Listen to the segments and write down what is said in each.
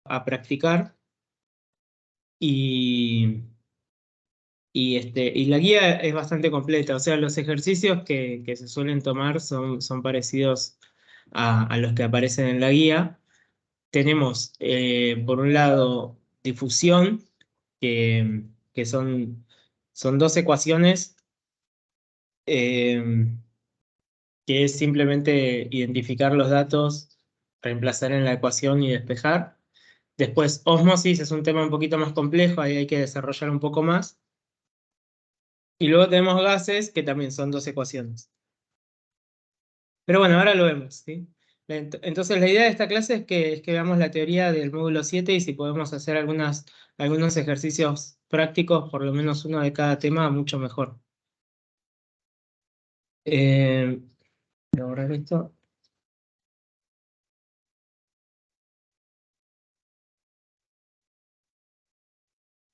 a practicar. Y la guía es bastante completa, o sea, los ejercicios que se suelen tomar son parecidos a los que aparecen en la guía. Tenemos, por un lado, difusión, que son dos ecuaciones, eh, que es simplemente identificar los datos, reemplazar en la ecuación y despejar. Después, ósmosis es un tema un poquito más complejo, ahí hay que desarrollar un poco más. Y luego tenemos gases, que también son dos ecuaciones. Pero bueno, ahora lo vemos, ¿sí? Entonces, la idea de esta clase es que veamos la teoría del módulo 7 y si podemos hacer algunos ejercicios prácticos, por lo menos uno de cada tema, mucho mejor. Voy a borrar esto.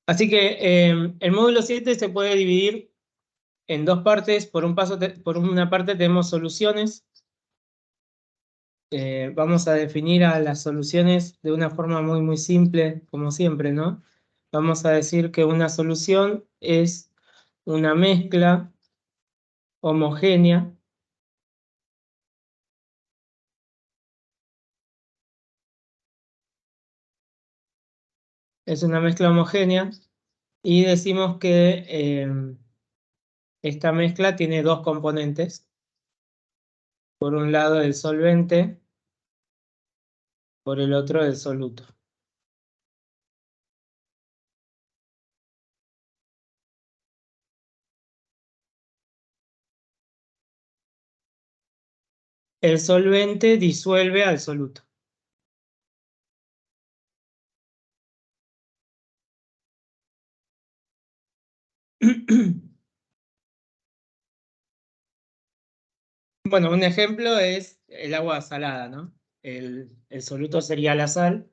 Así que el módulo 7 se puede dividir en dos partes. Por una parte tenemos soluciones. Vamos a definir a las soluciones de una forma muy, muy simple, como siempre, ¿no? Vamos a decir que una solución es una mezcla homogénea, es una mezcla homogénea, y decimos que esta mezcla tiene dos componentes. Por un lado el solvente, por el otro el soluto. El solvente disuelve al soluto. Bueno, un ejemplo es el agua salada, ¿no? El soluto sería la sal,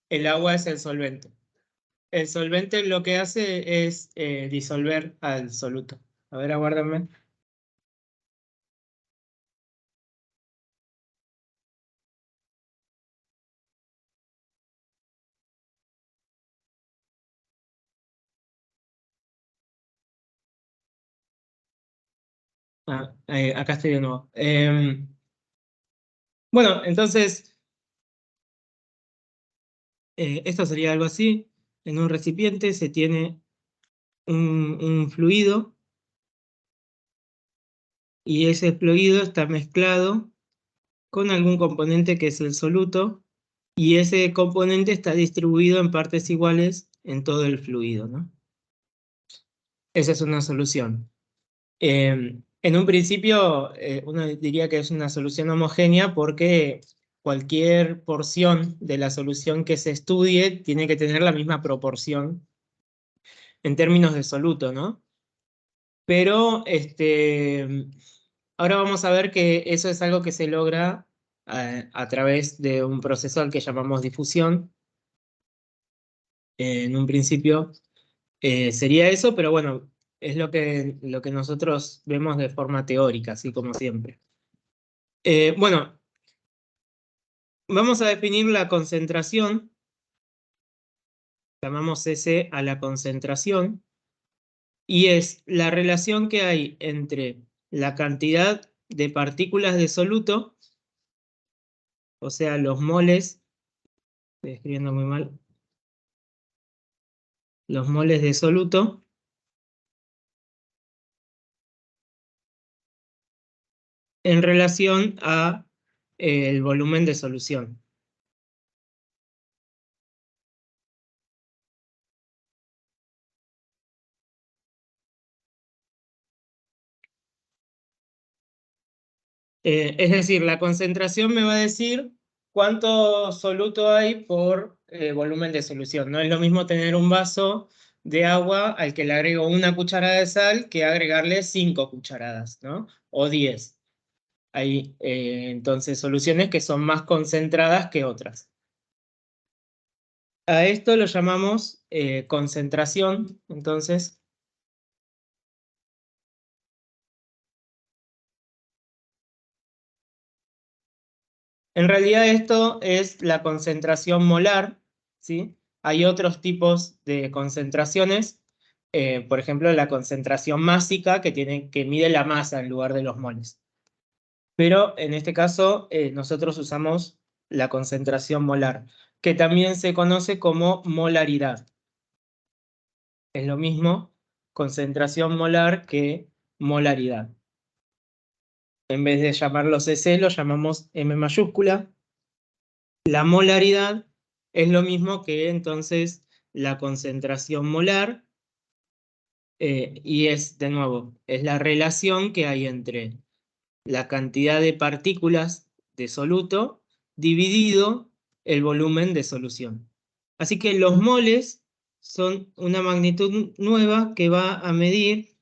el agua es el solvente. El solvente lo que hace es disolver al soluto. A ver, aguárdame. Acá estoy de nuevo. Bueno, entonces, esto sería algo así. En un recipiente se tiene un fluido y ese fluido está mezclado con algún componente que es el soluto y ese componente está distribuido en partes iguales en todo el fluido, ¿no? Esa es una solución. En un principio, uno diría que es una solución homogénea porque cualquier porción de la solución que se estudie tiene que tener la misma proporción en términos de soluto, ¿no? Pero ahora vamos a ver que eso es algo que se logra a través de un proceso al que llamamos difusión. En un principio sería eso, pero bueno, es lo que nosotros vemos de forma teórica, así como siempre. Bueno, vamos a definir la concentración, llamamos S a la concentración, y es la relación que hay entre la cantidad de partículas de soluto, o sea, los moles, estoy escribiendo muy mal, los moles de soluto, en relación a el volumen de solución. Es decir, la concentración me va a decir cuánto soluto hay por volumen de solución. No es lo mismo tener un vaso de agua al que le agrego una cucharada de sal que agregarle 5 cucharadas, ¿no? O 10. Hay entonces soluciones que son más concentradas que otras. A esto lo llamamos concentración, entonces. En realidad esto es la concentración molar, ¿sí? Hay otros tipos de concentraciones, por ejemplo, la concentración másica que mide la masa en lugar de los moles. Pero en este caso nosotros usamos la concentración molar, que también se conoce como molaridad. Es lo mismo concentración molar que molaridad. En vez de llamarlo cc, lo llamamos M mayúscula. La molaridad es lo mismo que entonces la concentración molar, y es, de nuevo, es la relación que hay entre la cantidad de partículas de soluto dividido el volumen de solución. Así que los moles son una magnitud nueva que va a medir,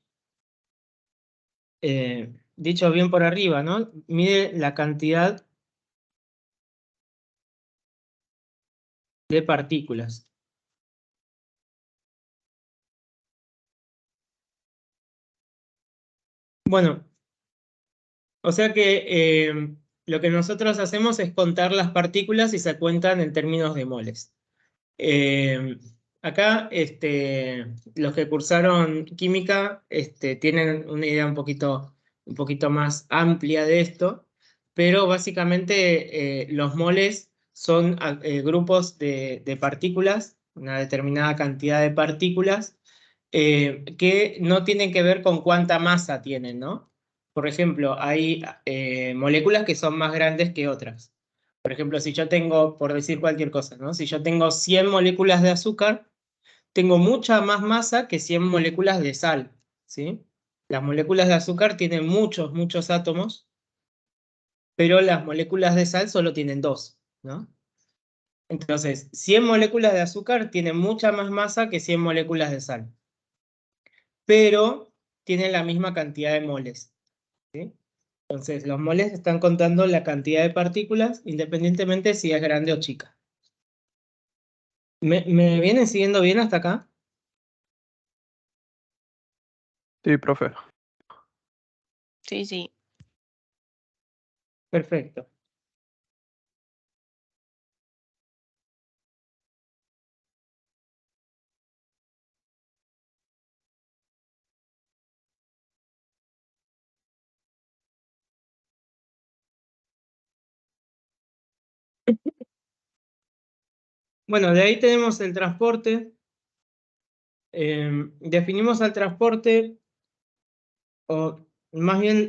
dicho bien por arriba, ¿no? Mide la cantidad de partículas. Bueno, o sea que lo que nosotros hacemos es contar las partículas y se cuentan en términos de moles. Eh, Acá los que cursaron química tienen una idea un poquito más amplia de esto, pero básicamente los moles son grupos de partículas, una determinada cantidad de partículas, que no tienen que ver con cuánta masa tienen, ¿no? Por ejemplo, hay moléculas que son más grandes que otras. Por ejemplo, si yo tengo, por decir cualquier cosa, ¿no? Si yo tengo 100 moléculas de azúcar, tengo mucha más masa que 100 moléculas de sal, ¿sí? Las moléculas de azúcar tienen muchos átomos, pero las moléculas de sal solo tienen dos, ¿no? Entonces, 100 moléculas de azúcar tienen mucha más masa que 100 moléculas de sal, pero tienen la misma cantidad de moles, ¿sí? Entonces, los moles están contando la cantidad de partículas independientemente si es grande o chica. ¿Me vienen siguiendo bien hasta acá? Sí, profe. Sí, sí. Perfecto. Bueno, de ahí tenemos el transporte. Definimos al transporte, o más bien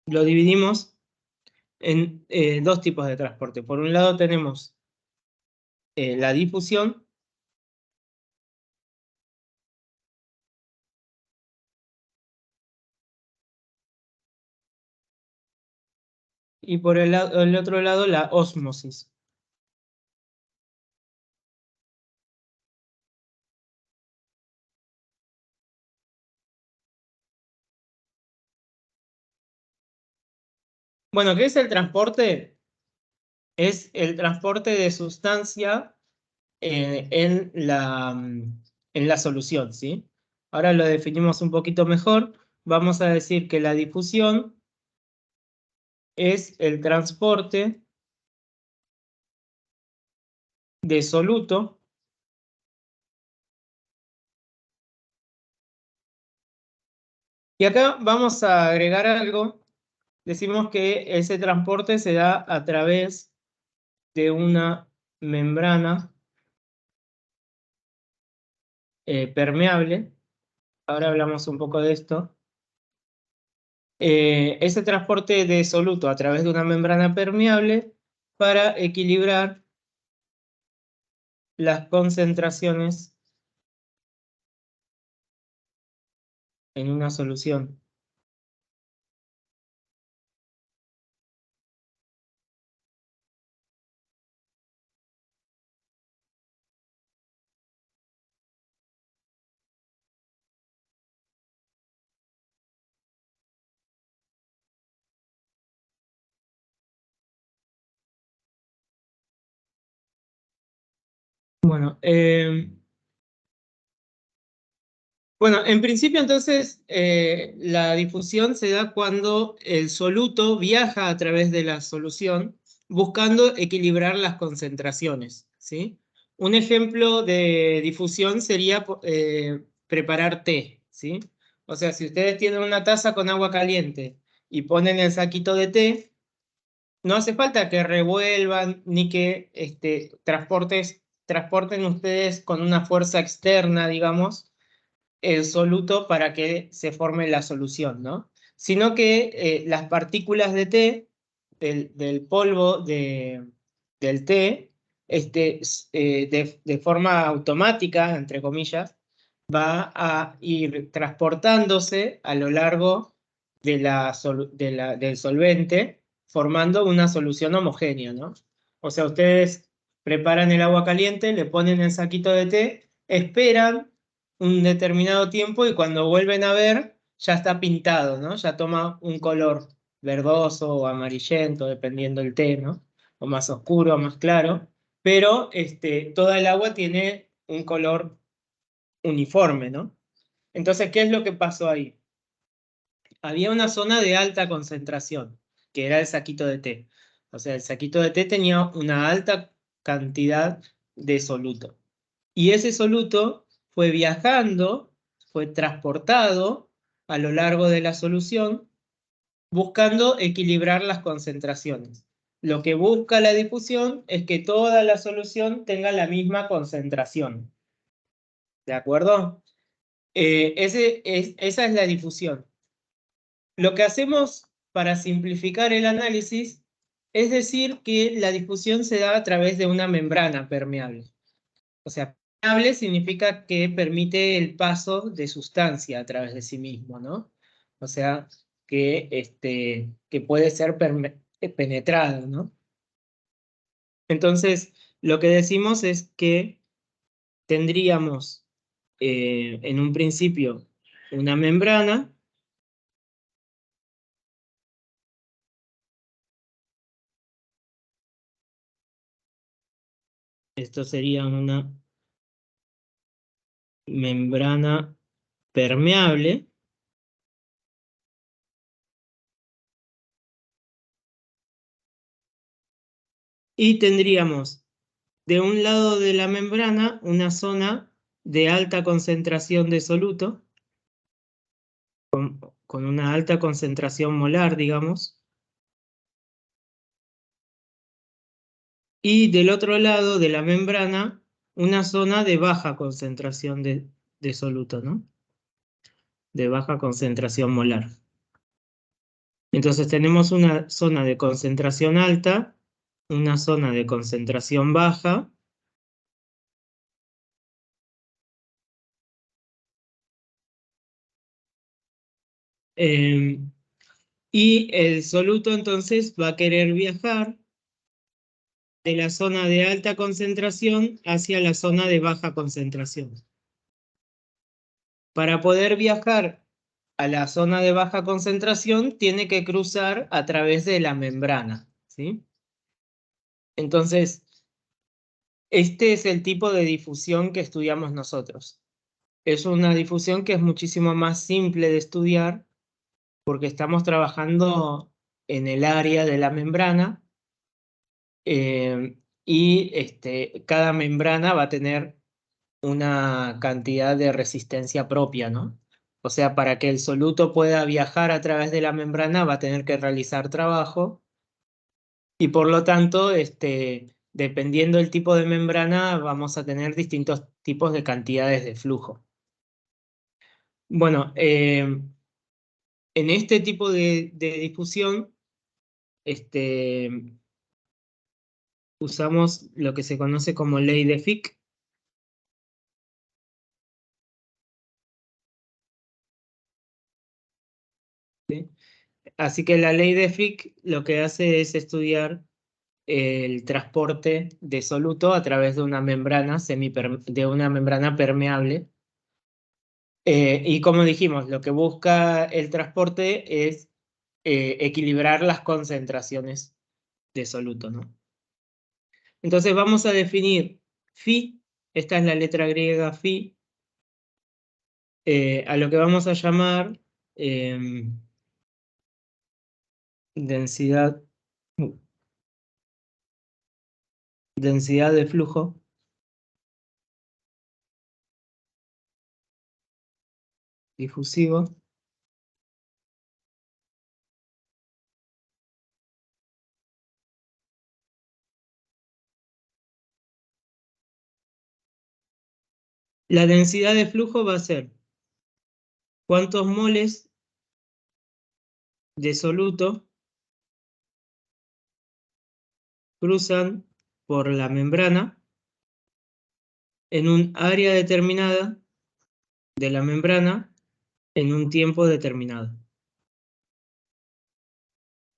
lo dividimos en dos tipos de transporte. Por un lado tenemos la difusión, y por el otro lado la ósmosis. Bueno, ¿qué es el transporte? Es el transporte de sustancia en la solución, ¿sí? Ahora lo definimos un poquito mejor. Vamos a decir que la difusión es el transporte de soluto y acá vamos a agregar algo. Decimos que ese transporte se da a través de una membrana permeable. Ahora hablamos un poco de esto. Ese transporte de soluto a través de una membrana permeable para equilibrar las concentraciones en una solución. Bueno, Bueno, en principio entonces la difusión se da cuando el soluto viaja a través de la solución buscando equilibrar las concentraciones, ¿sí? Un ejemplo de difusión sería preparar té, ¿sí? O sea, si ustedes tienen una taza con agua caliente y ponen el saquito de té, no hace falta que revuelvan ni que transporten ustedes con una fuerza externa, digamos, el soluto para que se forme la solución, ¿no? Sino que las partículas de té, del polvo del té, de forma automática, entre comillas, va a ir transportándose a lo largo del solvente, formando una solución homogénea, ¿no? O sea, ustedes preparan el agua caliente, le ponen el saquito de té, esperan un determinado tiempo y cuando vuelven a ver ya está pintado, ¿no? Ya toma un color verdoso o amarillento, dependiendo del té, ¿no? O más oscuro o más claro, pero toda el agua tiene un color uniforme, ¿no? Entonces, ¿qué es lo que pasó ahí? Había una zona de alta concentración, que era el saquito de té. O sea, el saquito de té tenía una alta cantidad de soluto. Y ese soluto fue viajando, fue transportado a lo largo de la solución, buscando equilibrar las concentraciones. Lo que busca la difusión es que toda la solución tenga la misma concentración. ¿De acuerdo? Esa es la difusión. Lo que hacemos para simplificar el análisis es decir que la difusión se da a través de una membrana permeable. O sea, permeable significa que permite el paso de sustancia a través de sí mismo, ¿no? O sea, que puede ser penetrado, ¿no? Entonces, lo que decimos es que tendríamos en un principio una membrana. Esto sería una membrana permeable. Y tendríamos de un lado de la membrana una zona de alta concentración de soluto, con una alta concentración molar, digamos. Y del otro lado de la membrana, una zona de baja concentración de soluto, ¿no? De baja concentración molar. Entonces tenemos una zona de concentración alta, una zona de concentración baja, y el soluto entonces va a querer viajar de la zona de alta concentración hacia la zona de baja concentración. Para poder viajar a la zona de baja concentración, tiene que cruzar a través de la membrana, ¿sí? Entonces, este es el tipo de difusión que estudiamos nosotros. Es una difusión que es muchísimo más simple de estudiar porque estamos trabajando en el área de la membrana y cada membrana va a tener una cantidad de resistencia propia, ¿no? O sea, para que el soluto pueda viajar a través de la membrana va a tener que realizar trabajo y por lo tanto, dependiendo del tipo de membrana, vamos a tener distintos tipos de cantidades de flujo. Bueno, en este tipo de difusión, usamos lo que se conoce como ley de Fick. ¿Sí? Así que la ley de Fick lo que hace es estudiar el transporte de soluto a través de una membrana, de una membrana permeable. Y como dijimos, lo que busca el transporte es equilibrar las concentraciones de soluto, ¿no? Entonces vamos a definir phi, esta es la letra griega phi, a lo que vamos a llamar densidad de flujo difusivo la densidad de flujo va a ser cuántos moles de soluto cruzan por la membrana en un área determinada de la membrana en un tiempo determinado.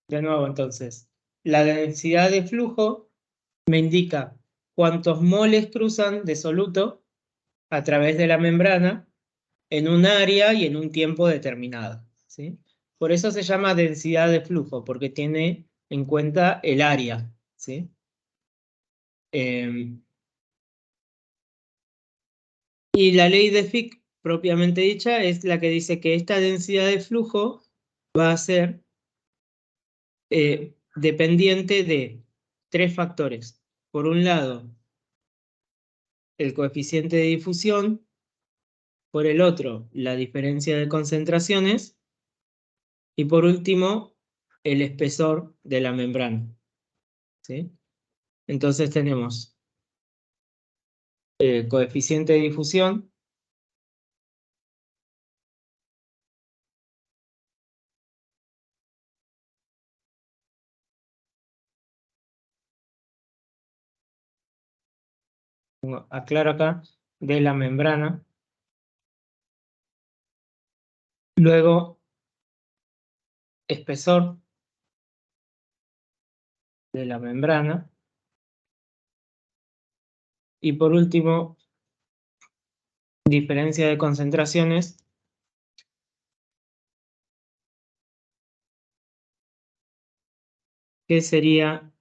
De nuevo, entonces, la densidad de flujo me indica cuántos moles cruzan de soluto a través de la membrana en un área y en un tiempo determinado, ¿sí? Por eso se llama densidad de flujo, porque tiene en cuenta el área, ¿sí? Y la ley de Fick, propiamente dicha, es la que dice que esta densidad de flujo va a ser dependiente de tres factores. Por un lado, el coeficiente de difusión, por el otro, la diferencia de concentraciones, y por último, el espesor de la membrana, ¿sí? Entonces tenemos coeficiente de difusión, aclaro acá, de la membrana. Luego, espesor de la membrana. Y por último, diferencia de concentraciones, que sería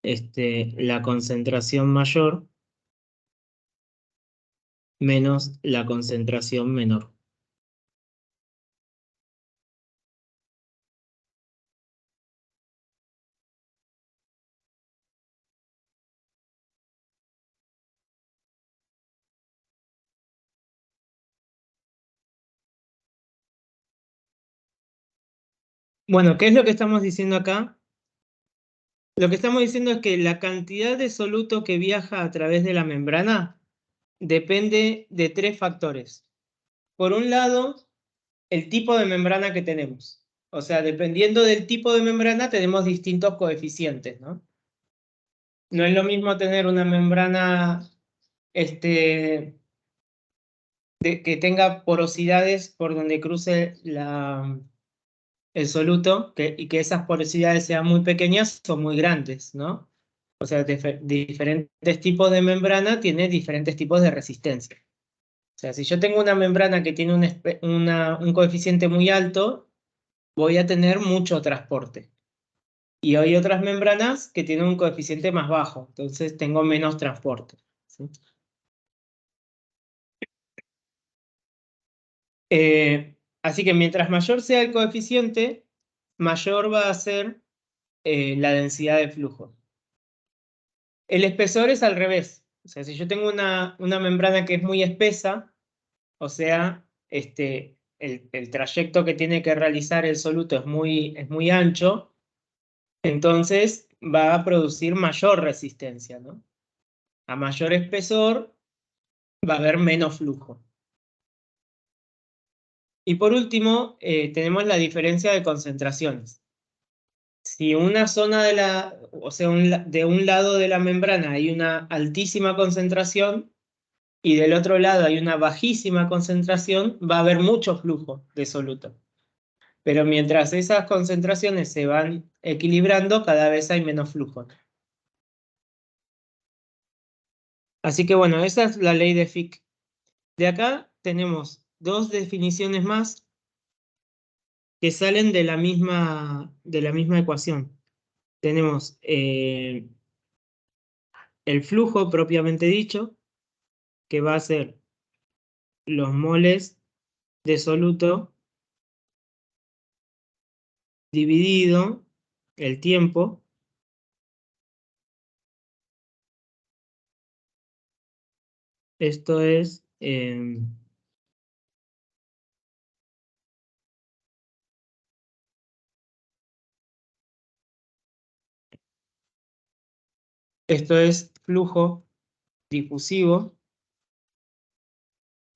la concentración mayor menos la concentración menor. Bueno, ¿qué es lo que estamos diciendo acá? Lo que estamos diciendo es que la cantidad de soluto que viaja a través de la membrana depende de tres factores. Por un lado, el tipo de membrana que tenemos. O sea, dependiendo del tipo de membrana tenemos distintos coeficientes, ¿no? No es lo mismo tener una membrana que tenga porosidades por donde cruce el soluto y que esas porosidades sean muy pequeñas o muy grandes, ¿no? O sea, diferentes tipos de membrana tienen diferentes tipos de resistencia. O sea, si yo tengo una membrana que tiene un coeficiente muy alto, voy a tener mucho transporte. Y hay otras membranas que tienen un coeficiente más bajo, entonces tengo menos transporte, ¿sí? Así que mientras mayor sea el coeficiente, mayor va a ser la densidad de flujo. El espesor es al revés. O sea, si yo tengo una membrana que es muy espesa, o sea, el trayecto que tiene que realizar el soluto es muy ancho, entonces va a producir mayor resistencia, ¿no? A mayor espesor va a haber menos flujo. Y por último, tenemos la diferencia de concentraciones. Si una zona de un lado de la membrana hay una altísima concentración y del otro lado hay una bajísima concentración, va a haber mucho flujo de soluto. Pero mientras esas concentraciones se van equilibrando, cada vez hay menos flujo. Así que bueno, esa es la ley de Fick. De acá tenemos dos definiciones más que salen de la misma ecuación. Tenemos el flujo propiamente dicho, que va a ser los moles de soluto dividido el tiempo esto es flujo difusivo,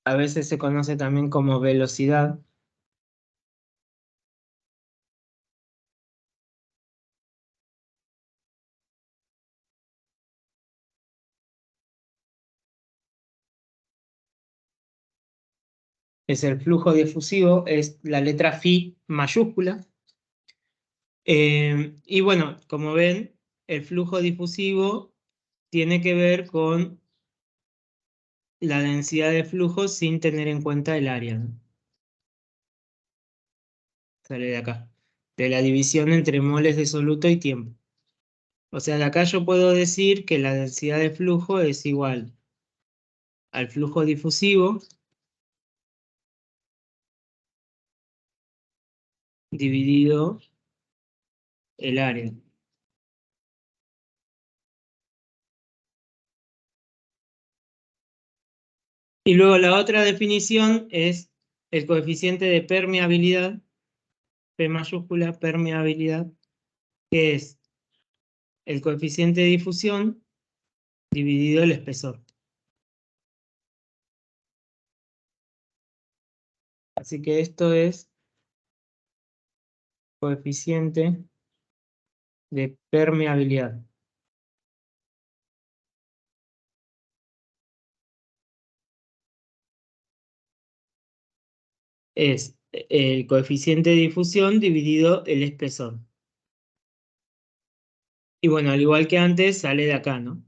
a veces se conoce también como velocidad. Es el flujo difusivo, es la letra Φ mayúscula. Y bueno, como ven, el flujo difusivo tiene que ver con la densidad de flujo sin tener en cuenta el área, ¿no? Sale de acá, de la división entre moles de soluto y tiempo. O sea, de acá yo puedo decir que la densidad de flujo es igual al flujo difusivo dividido el área. Y luego la otra definición es el coeficiente de permeabilidad, P mayúscula, permeabilidad, que es el coeficiente de difusión dividido el espesor. Así que esto es coeficiente de permeabilidad. Es el coeficiente de difusión dividido el espesor. Y bueno, al igual que antes, sale de acá, ¿no?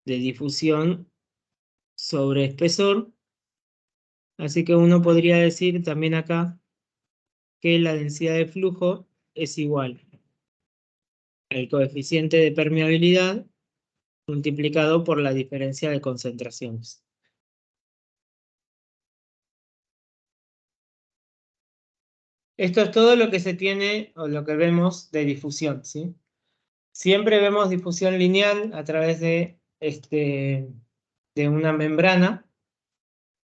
De difusión sobre espesor. Así que uno podría decir también acá que la densidad de flujo es igual al coeficiente de permeabilidad multiplicado por la diferencia de concentraciones. Esto es todo lo que se tiene o lo que vemos de difusión, ¿sí? Siempre vemos difusión lineal a través de una membrana.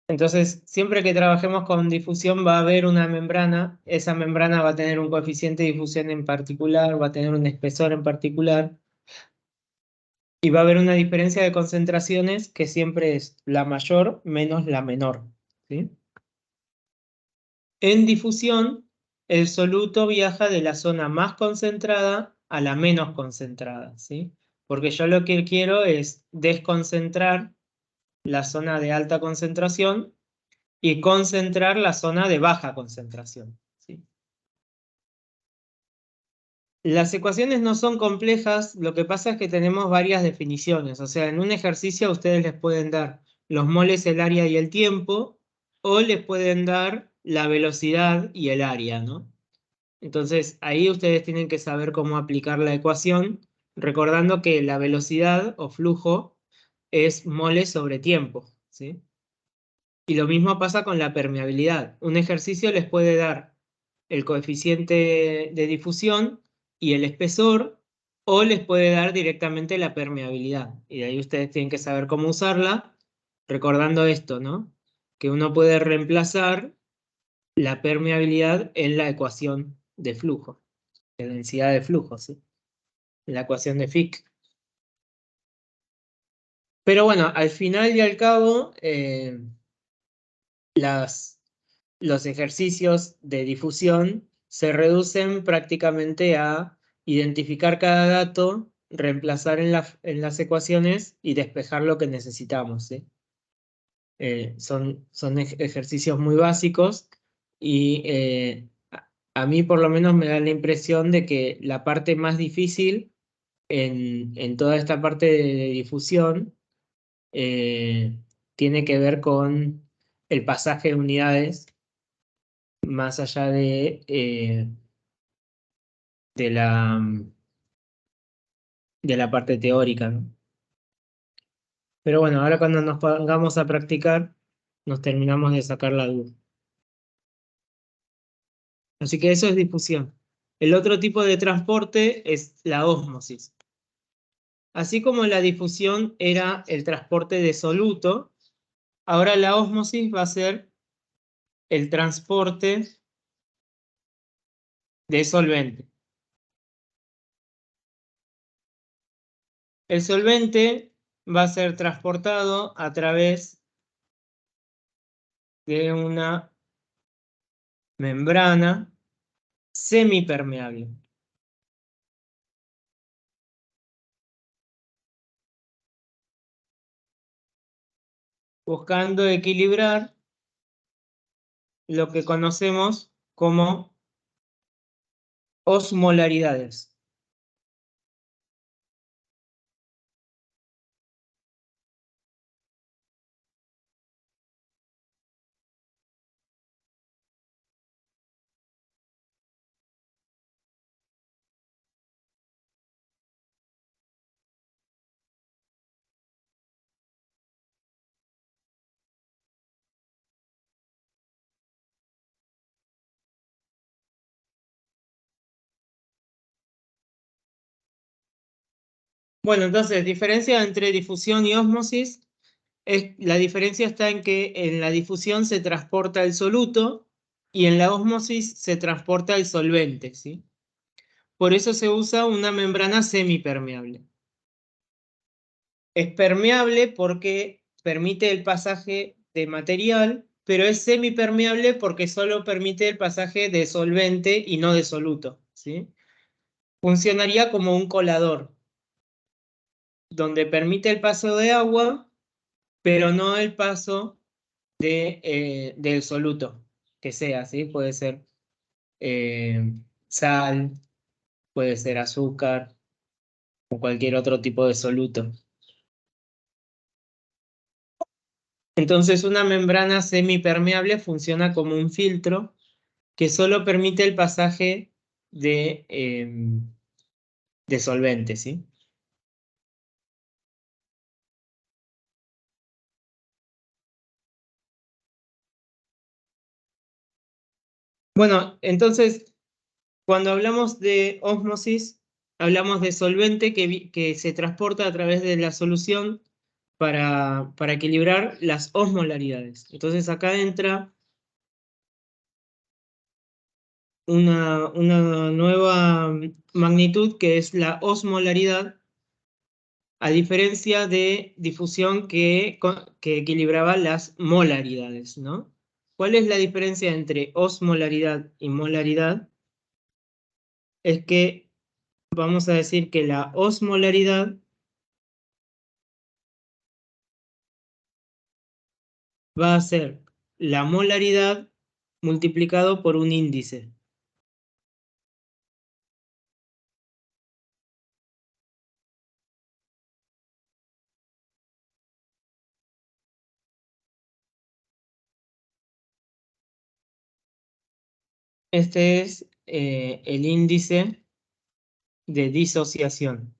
Entonces, siempre que trabajemos con difusión va a haber una membrana. Esa membrana va a tener un coeficiente de difusión en particular, va a tener un espesor en particular. Y va a haber una diferencia de concentraciones que siempre es la mayor menos la menor, ¿sí? En difusión, el soluto viaja de la zona más concentrada a la menos concentrada, ¿sí? Porque yo lo que quiero es desconcentrar la zona de alta concentración y concentrar la zona de baja concentración, ¿sí? Las ecuaciones no son complejas, lo que pasa es que tenemos varias definiciones. O sea, en un ejercicio a ustedes les pueden dar los moles, el área y el tiempo, o les pueden dar la velocidad y el área, ¿no? Entonces, ahí ustedes tienen que saber cómo aplicar la ecuación, recordando que la velocidad o flujo es moles sobre tiempo, ¿sí? Y lo mismo pasa con la permeabilidad. Un ejercicio les puede dar el coeficiente de difusión y el espesor, o les puede dar directamente la permeabilidad. Y de ahí ustedes tienen que saber cómo usarla, recordando esto, ¿no? Que uno puede reemplazar la permeabilidad en la ecuación de flujo, de densidad de flujo, ¿sí? En la ecuación de Fick. Pero bueno, al final y al cabo, los ejercicios de difusión se reducen prácticamente a identificar cada dato, reemplazar en las ecuaciones y despejar lo que necesitamos, ¿sí? Son ejercicios muy básicos y a mí por lo menos me da la impresión de que la parte más difícil en toda esta parte de difusión tiene que ver con el pasaje de unidades más allá de la parte teórica, ¿no? Pero bueno, ahora cuando nos pongamos a practicar, nos terminamos de sacar la duda. Así que eso es difusión. El otro tipo de transporte es la ósmosis. Así como la difusión era el transporte de soluto, ahora la ósmosis va a ser el transporte de solvente. El solvente va a ser transportado a través de una membrana semipermeable. Buscando equilibrar lo que conocemos como osmolaridades. Bueno, entonces, diferencia entre difusión y ósmosis. La diferencia está en que en la difusión se transporta el soluto y en la ósmosis se transporta el solvente, ¿sí? Por eso se usa una membrana semipermeable. Es permeable porque permite el pasaje de material, pero es semipermeable porque solo permite el pasaje de solvente y no de soluto, ¿sí? Funcionaría como un colador, donde permite el paso de agua, pero no el paso del soluto, que sea, ¿sí? Puede ser sal, puede ser azúcar o cualquier otro tipo de soluto. Entonces una membrana semipermeable funciona como un filtro que solo permite el pasaje de solvente, ¿sí? Bueno, entonces, cuando hablamos de ósmosis, hablamos de solvente que se transporta a través de la solución para equilibrar las osmolaridades. Entonces acá entra una nueva magnitud que es la osmolaridad, a diferencia de difusión que equilibraba las molaridades, ¿no? ¿Cuál es la diferencia entre osmolaridad y molaridad? Es que vamos a decir que la osmolaridad va a ser la molaridad multiplicado por un índice. Este es el índice de disociación.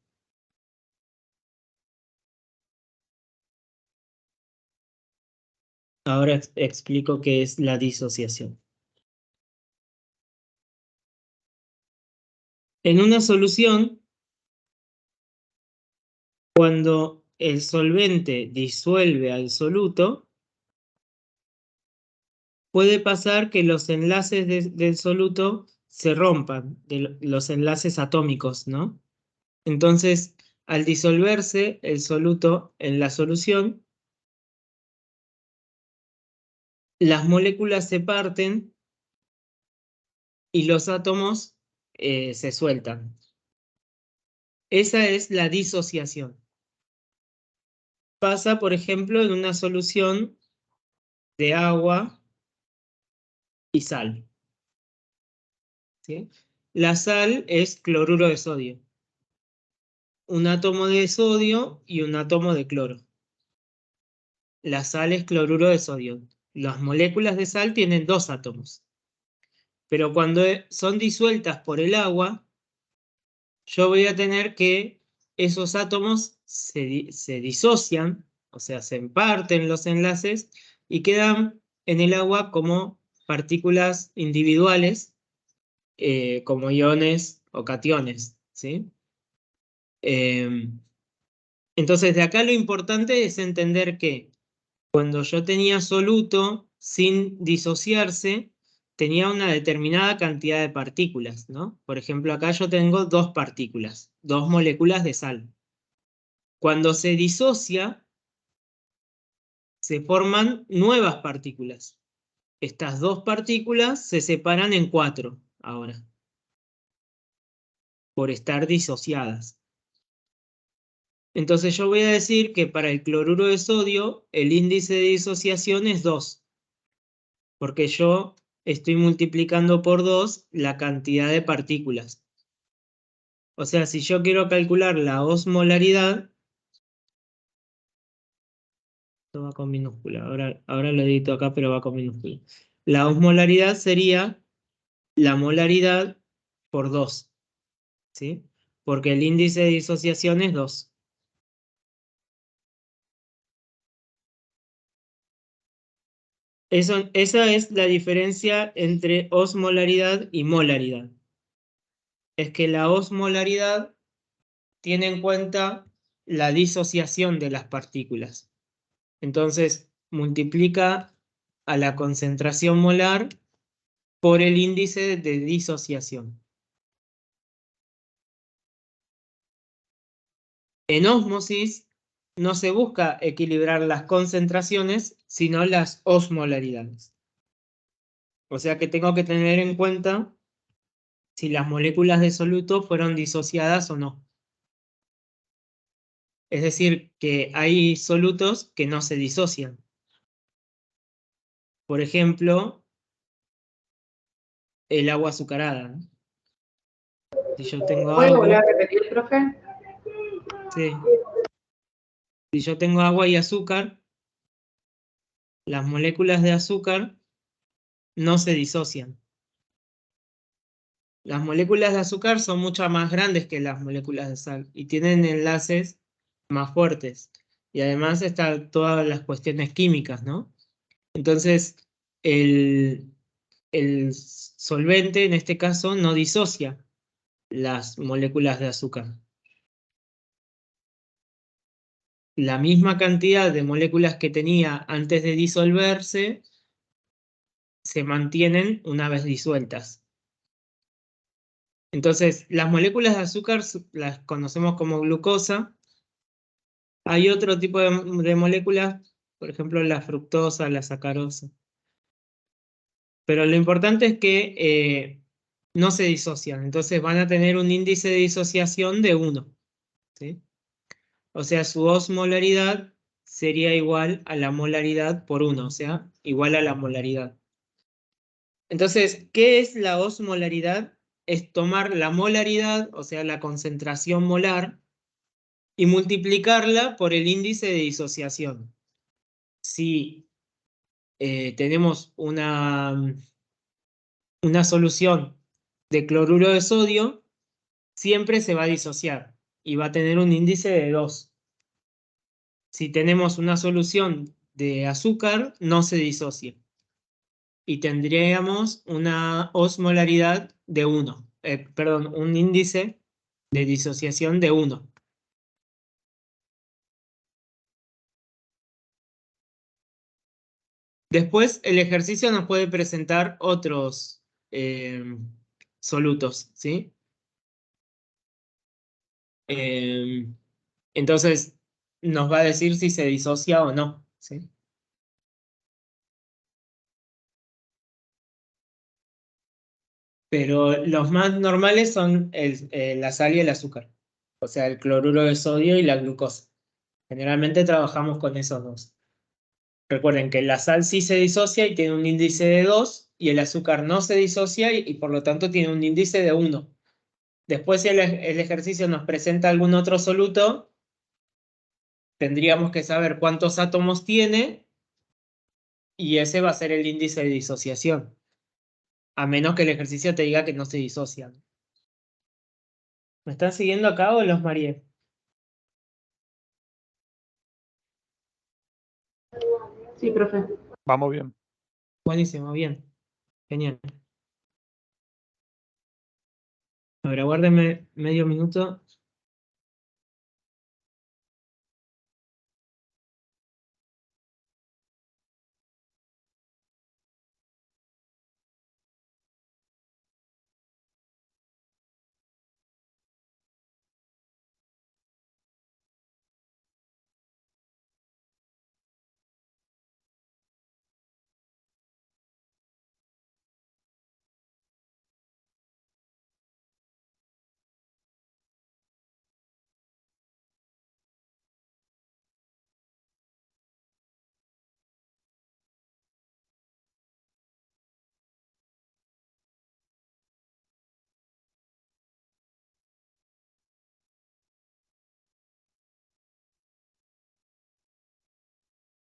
Ahora explico qué es la disociación. En una solución, cuando el solvente disuelve al soluto, puede pasar que los enlaces del soluto se rompan, los enlaces atómicos, ¿no? Entonces, al disolverse el soluto en la solución, las moléculas se parten y los átomos se sueltan. Esa es la disociación. Pasa, por ejemplo, en una solución de agua y sal, ¿sí? La sal es cloruro de sodio. Un átomo de sodio y un átomo de cloro. La sal es cloruro de sodio. Las moléculas de sal tienen 2 átomos. Pero cuando son disueltas por el agua, yo voy a tener que esos átomos se disocian, O sea, se imparten los enlaces y quedan en el agua como partículas individuales, como iones o cationes, ¿sí? Entonces, de acá lo importante es entender que cuando yo tenía soluto, sin disociarse, tenía una determinada cantidad de partículas, ¿no? Por ejemplo, acá yo tengo 2 partículas, 2 moléculas de sal. Cuando se disocia, se forman nuevas partículas. Estas 2 partículas se separan en 4 ahora, por estar disociadas. Entonces yo voy a decir que para el cloruro de sodio, el índice de disociación es 2, porque yo estoy multiplicando por 2 la cantidad de partículas. O sea, si yo quiero calcular la osmolaridad, esto va con minúscula, ahora lo edito acá, pero va con minúscula. La osmolaridad sería la molaridad por 2, ¿sí? Porque el índice de disociación es 2. Esa es la diferencia entre osmolaridad y molaridad. Es que la osmolaridad tiene en cuenta la disociación de las partículas. Entonces, multiplica a la concentración molar por el índice de disociación. En ósmosis no se busca equilibrar las concentraciones, sino las osmolaridades. O sea que tengo que tener en cuenta si las moléculas de soluto fueron disociadas o no. Es decir, que hay solutos que no se disocian. Por ejemplo, el agua azucarada, ¿no? Si yo tengo ¿Puede volver a agua, repetir, profe? sí. Si yo tengo agua y azúcar, las moléculas de azúcar no se disocian. Las moléculas de azúcar son mucho más grandes que las moléculas de sal y tienen enlaces más fuertes. Y además están todas las cuestiones químicas, ¿no? Entonces, el solvente en este caso no disocia las moléculas de azúcar. La misma cantidad de moléculas que tenía antes de disolverse se mantienen una vez disueltas. Entonces, las moléculas de azúcar las conocemos como glucosa. Hay otro tipo de moléculas, por ejemplo, la fructosa, la sacarosa. Pero lo importante es que no se disocian. Entonces van a tener un índice de disociación de 1. ¿Sí? O sea, su osmolaridad sería igual a la molaridad por 1, o sea, igual a la molaridad. Entonces, ¿qué es la osmolaridad? Es tomar la molaridad, o sea, la concentración molar, y multiplicarla por el índice de disociación. Si tenemos una solución de cloruro de sodio, siempre se va a disociar y va a tener un índice de 2. Si tenemos una solución de azúcar, no se disocia. Y tendríamos una osmolaridad de 1. Perdón, un índice de disociación de 1. Después, el ejercicio nos puede presentar otros solutos, ¿sí? Entonces, nos va a decir si se disocia o no, ¿sí? Pero los más normales son la sal y el azúcar. O sea, el cloruro de sodio y la glucosa. Generalmente trabajamos con esos dos. Recuerden que la sal sí se disocia y tiene un índice de 2 y el azúcar no se disocia y por lo tanto tiene un índice de 1. Después, si el ejercicio nos presenta algún otro soluto, tendríamos que saber cuántos átomos tiene y ese va a ser el índice de disociación. A menos que el ejercicio te diga que no se disocian. ¿Me están siguiendo acá o los mareé? Sí, profe. Vamos bien. Buenísimo, bien. Genial. A ver, aguárdeme medio minuto.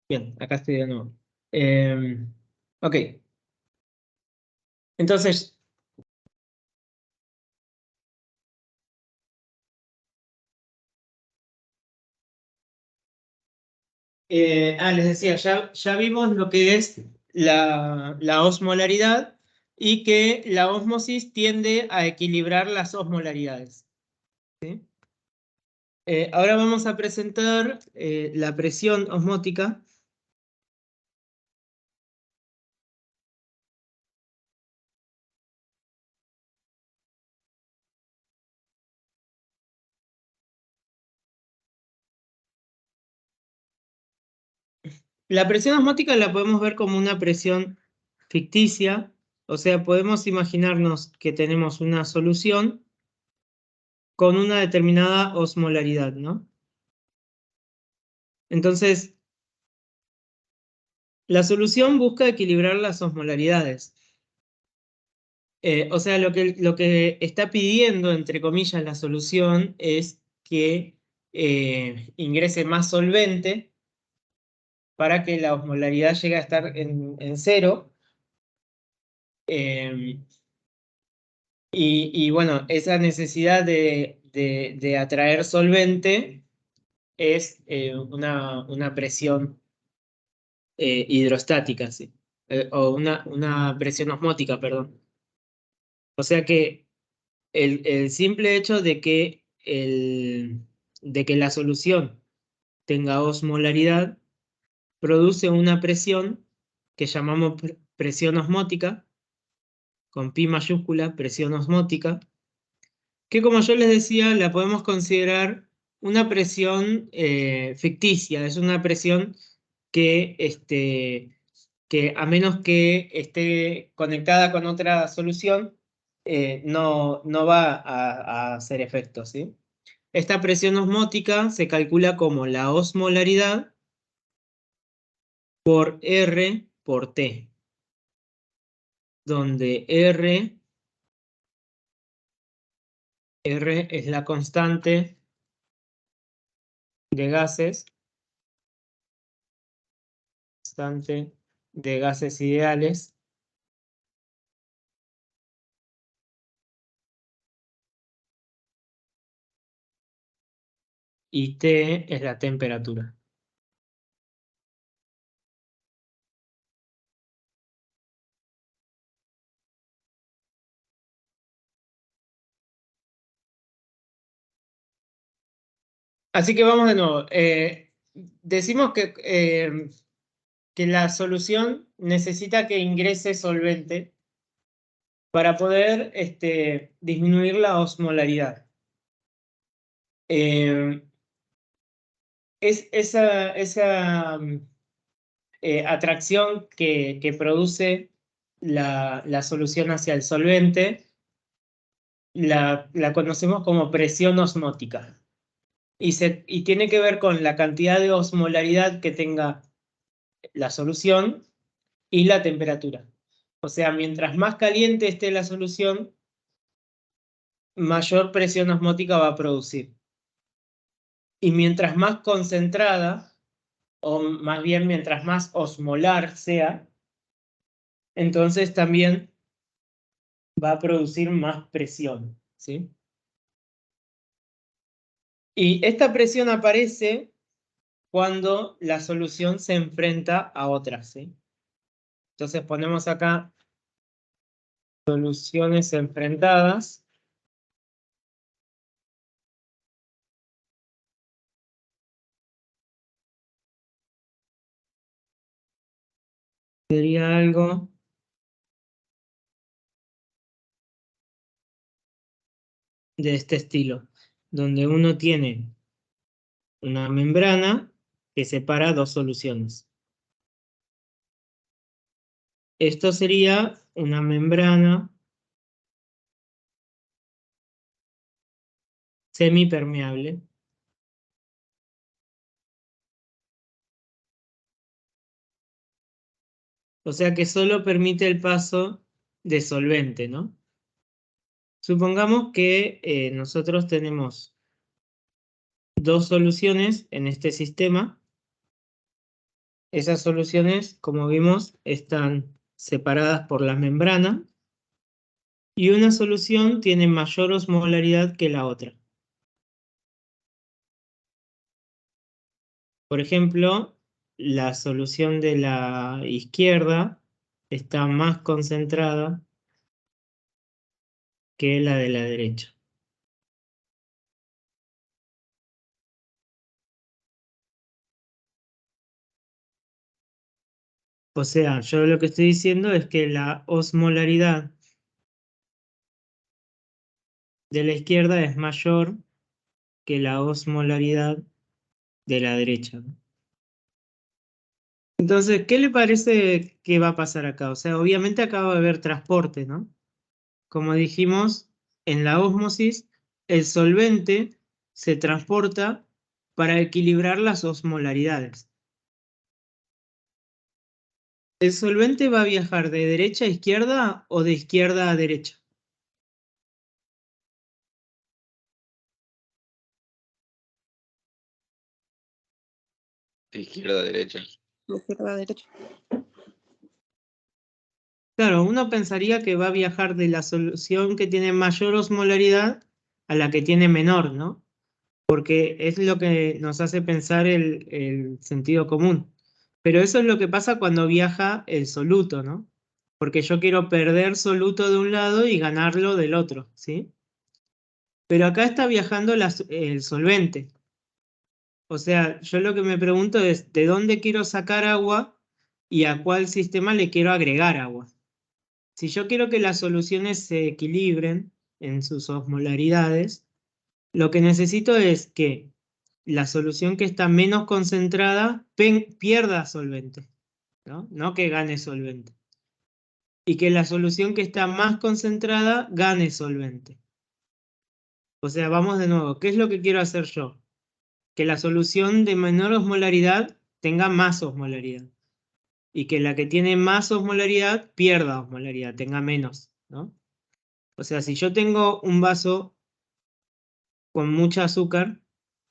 Bien, acá estoy de nuevo. Ok. Entonces, les decía, ya vimos lo que es la osmolaridad y que la ósmosis tiende a equilibrar las osmolaridades. ¿Sí? Ahora vamos a presentar la presión osmótica. La presión osmótica la podemos ver como una presión ficticia, o sea, podemos imaginarnos que tenemos una solución con una determinada osmolaridad, ¿no? Entonces, la solución busca equilibrar las osmolaridades. O sea, lo que está pidiendo, entre comillas, la solución es que ingrese más solvente para que la osmolaridad llegue a estar en cero. Y bueno, esa necesidad de atraer solvente es una presión hidrostática, ¿sí? O una presión osmótica, perdón. O sea que el simple hecho de que la solución tenga osmolaridad produce una presión que llamamos presión osmótica, con pi mayúscula, presión osmótica, que como yo les decía, la podemos considerar una presión ficticia, es una presión que a menos que esté conectada con otra solución, no va a hacer efecto, ¿sí? Esta presión osmótica se calcula como la osmolaridad por R por T, donde R es la constante de gases, ideales, y T es la temperatura. Así que vamos de nuevo. Decimos que la solución necesita que ingrese solvente para poder disminuir la osmolaridad. Esa atracción que produce la solución hacia el solvente la conocemos como presión osmótica. Y tiene que ver con la cantidad de osmolaridad que tenga la solución y la temperatura. O sea, mientras más caliente esté la solución, mayor presión osmótica va a producir. Y mientras más concentrada, o más bien mientras más osmolar sea, entonces también va a producir más presión, ¿sí? Y esta presión aparece cuando la solución se enfrenta a otra, ¿sí? Entonces ponemos acá soluciones enfrentadas. Sería algo de este estilo, donde uno tiene una membrana que separa dos soluciones. Esto sería una membrana semipermeable. O sea que solo permite el paso de solvente, ¿no? Supongamos que nosotros tenemos dos soluciones en este sistema. Esas soluciones, como vimos, están separadas por la membrana y una solución tiene mayor osmolaridad que la otra. Por ejemplo, la solución de la izquierda está más concentrada que la de la derecha. O sea, yo lo que estoy diciendo es que la osmolaridad de la izquierda es mayor que la osmolaridad de la derecha, ¿no? Entonces, ¿qué le parece que va a pasar acá? O sea, obviamente acá va a haber transporte, ¿no? Como dijimos, en la ósmosis, el solvente se transporta para equilibrar las osmolaridades. ¿El solvente va a viajar de derecha a izquierda o de izquierda a derecha? De izquierda a derecha. De izquierda a derecha. Claro, uno pensaría que va a viajar de la solución que tiene mayor osmolaridad a la que tiene menor, ¿no? Porque es lo que nos hace pensar el sentido común. Pero eso es lo que pasa cuando viaja el soluto, ¿no? Porque yo quiero perder soluto de un lado y ganarlo del otro, ¿sí? Pero acá está viajando el solvente. O sea, yo lo que me pregunto es, ¿de dónde quiero sacar agua y a cuál sistema le quiero agregar agua? Si yo quiero que las soluciones se equilibren en sus osmolaridades, lo que necesito es que la solución que está menos concentrada pierda solvente, ¿no? No que gane solvente. Y que la solución que está más concentrada gane solvente. O sea, vamos de nuevo, ¿qué es lo que quiero hacer yo? Que la solución de menor osmolaridad tenga más osmolaridad. Y que la que tiene más osmolaridad pierda osmolaridad, tenga menos, ¿no? O sea, si yo tengo un vaso con mucha azúcar,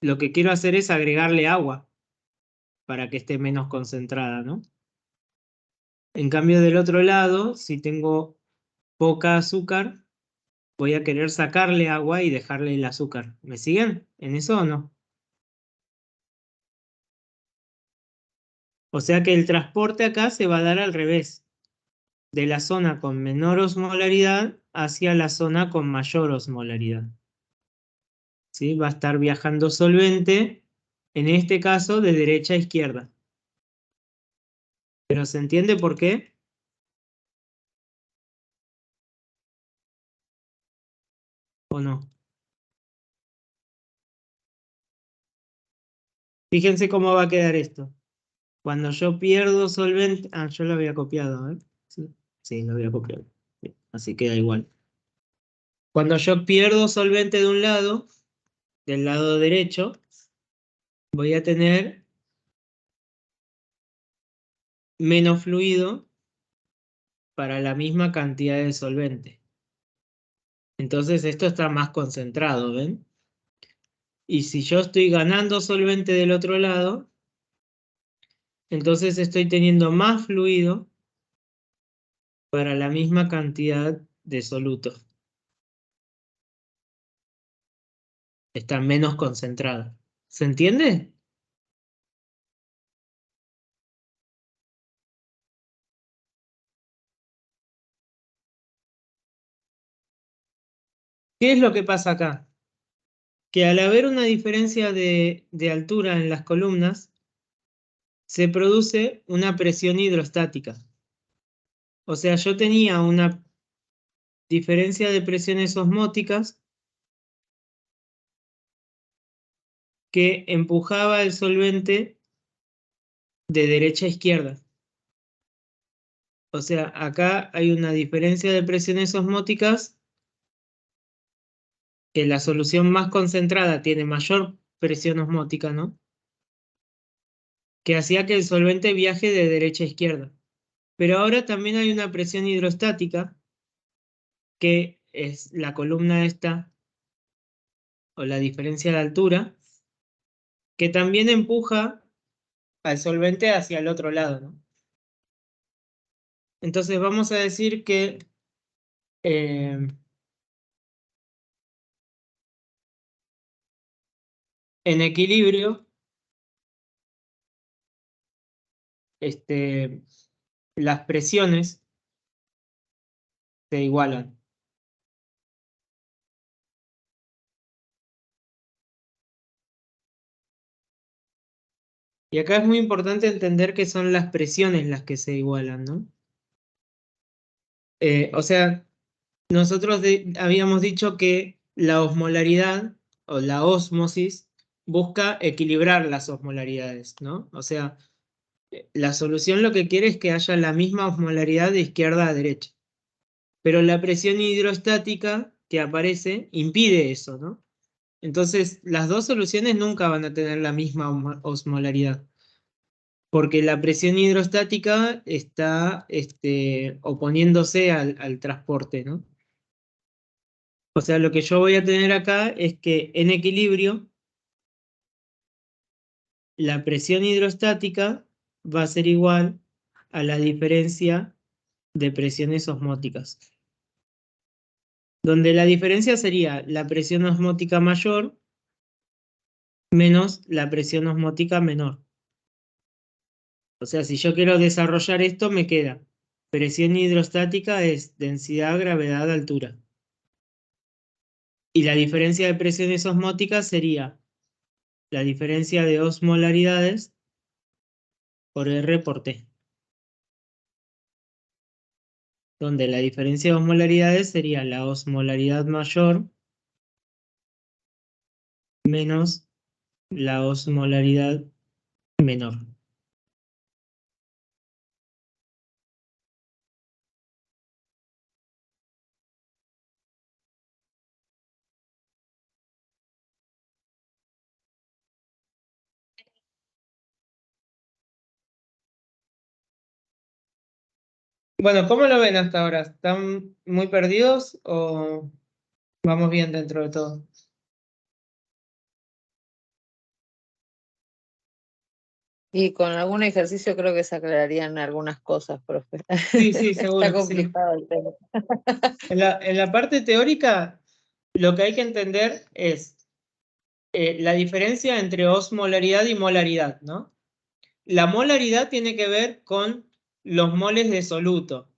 lo que quiero hacer es agregarle agua para que esté menos concentrada, ¿no? En cambio, del otro lado, si tengo poca azúcar, voy a querer sacarle agua y dejarle el azúcar. ¿Me siguen en eso o no? O sea que el transporte acá se va a dar al revés, de la zona con menor osmolaridad hacia la zona con mayor osmolaridad. ¿Sí? Va a estar viajando solvente, en este caso de derecha a izquierda. ¿Pero se entiende por qué? ¿O no? Fíjense cómo va a quedar esto. Cuando yo pierdo solvente... Ah, yo lo había copiado, ¿eh? Sí, lo había copiado. Sí, así queda igual. Cuando yo pierdo solvente de un lado, del lado derecho, voy a tener menos fluido para la misma cantidad de solvente. Entonces esto está más concentrado, ¿ven? Y si yo estoy ganando solvente del otro lado, entonces estoy teniendo más fluido para la misma cantidad de soluto. Está menos concentrado. ¿Se entiende? ¿Qué es lo que pasa acá? Que al haber una diferencia de altura en las columnas, se produce una presión hidrostática. O sea, yo tenía una diferencia de presiones osmóticas que empujaba el solvente de derecha a izquierda. O sea, acá hay una diferencia de presiones osmóticas que la solución más concentrada tiene mayor presión osmótica, ¿no? Que hacía que el solvente viaje de derecha a izquierda. Pero ahora también hay una presión hidrostática, que es la columna esta, o la diferencia de altura, que también empuja al solvente hacia el otro lado, ¿no? Entonces vamos a decir que en equilibrio, las presiones se igualan. Y acá es muy importante entender que son las presiones las que se igualan, ¿no? O sea, nosotros habíamos dicho que la osmolaridad o la ósmosis busca equilibrar las osmolaridades, ¿no? O sea, la solución lo que quiere es que haya la misma osmolaridad de izquierda a derecha. Pero la presión hidrostática que aparece impide eso, ¿no? Entonces, las dos soluciones nunca van a tener la misma osmolaridad, porque la presión hidrostática está oponiéndose al transporte, ¿no? O sea, lo que yo voy a tener acá es que en equilibrio, la presión hidrostática va a ser igual a la diferencia de presiones osmóticas, donde la diferencia sería la presión osmótica mayor menos la presión osmótica menor. O sea, si yo quiero desarrollar esto, me queda presión hidrostática es densidad, gravedad, altura. Y la diferencia de presiones osmóticas sería la diferencia de osmolaridades por R por T, donde la diferencia de osmolaridades sería la osmolaridad mayor menos la osmolaridad menor. Bueno, ¿cómo lo ven hasta ahora? ¿Están muy perdidos o vamos bien dentro de todo? Y con algún ejercicio creo que se aclararían algunas cosas, profe. Sí, sí, seguro. Está complicado el tema. En la parte teórica, lo que hay que entender es la diferencia entre osmolaridad y molaridad, ¿no? La molaridad tiene que ver con los moles de soluto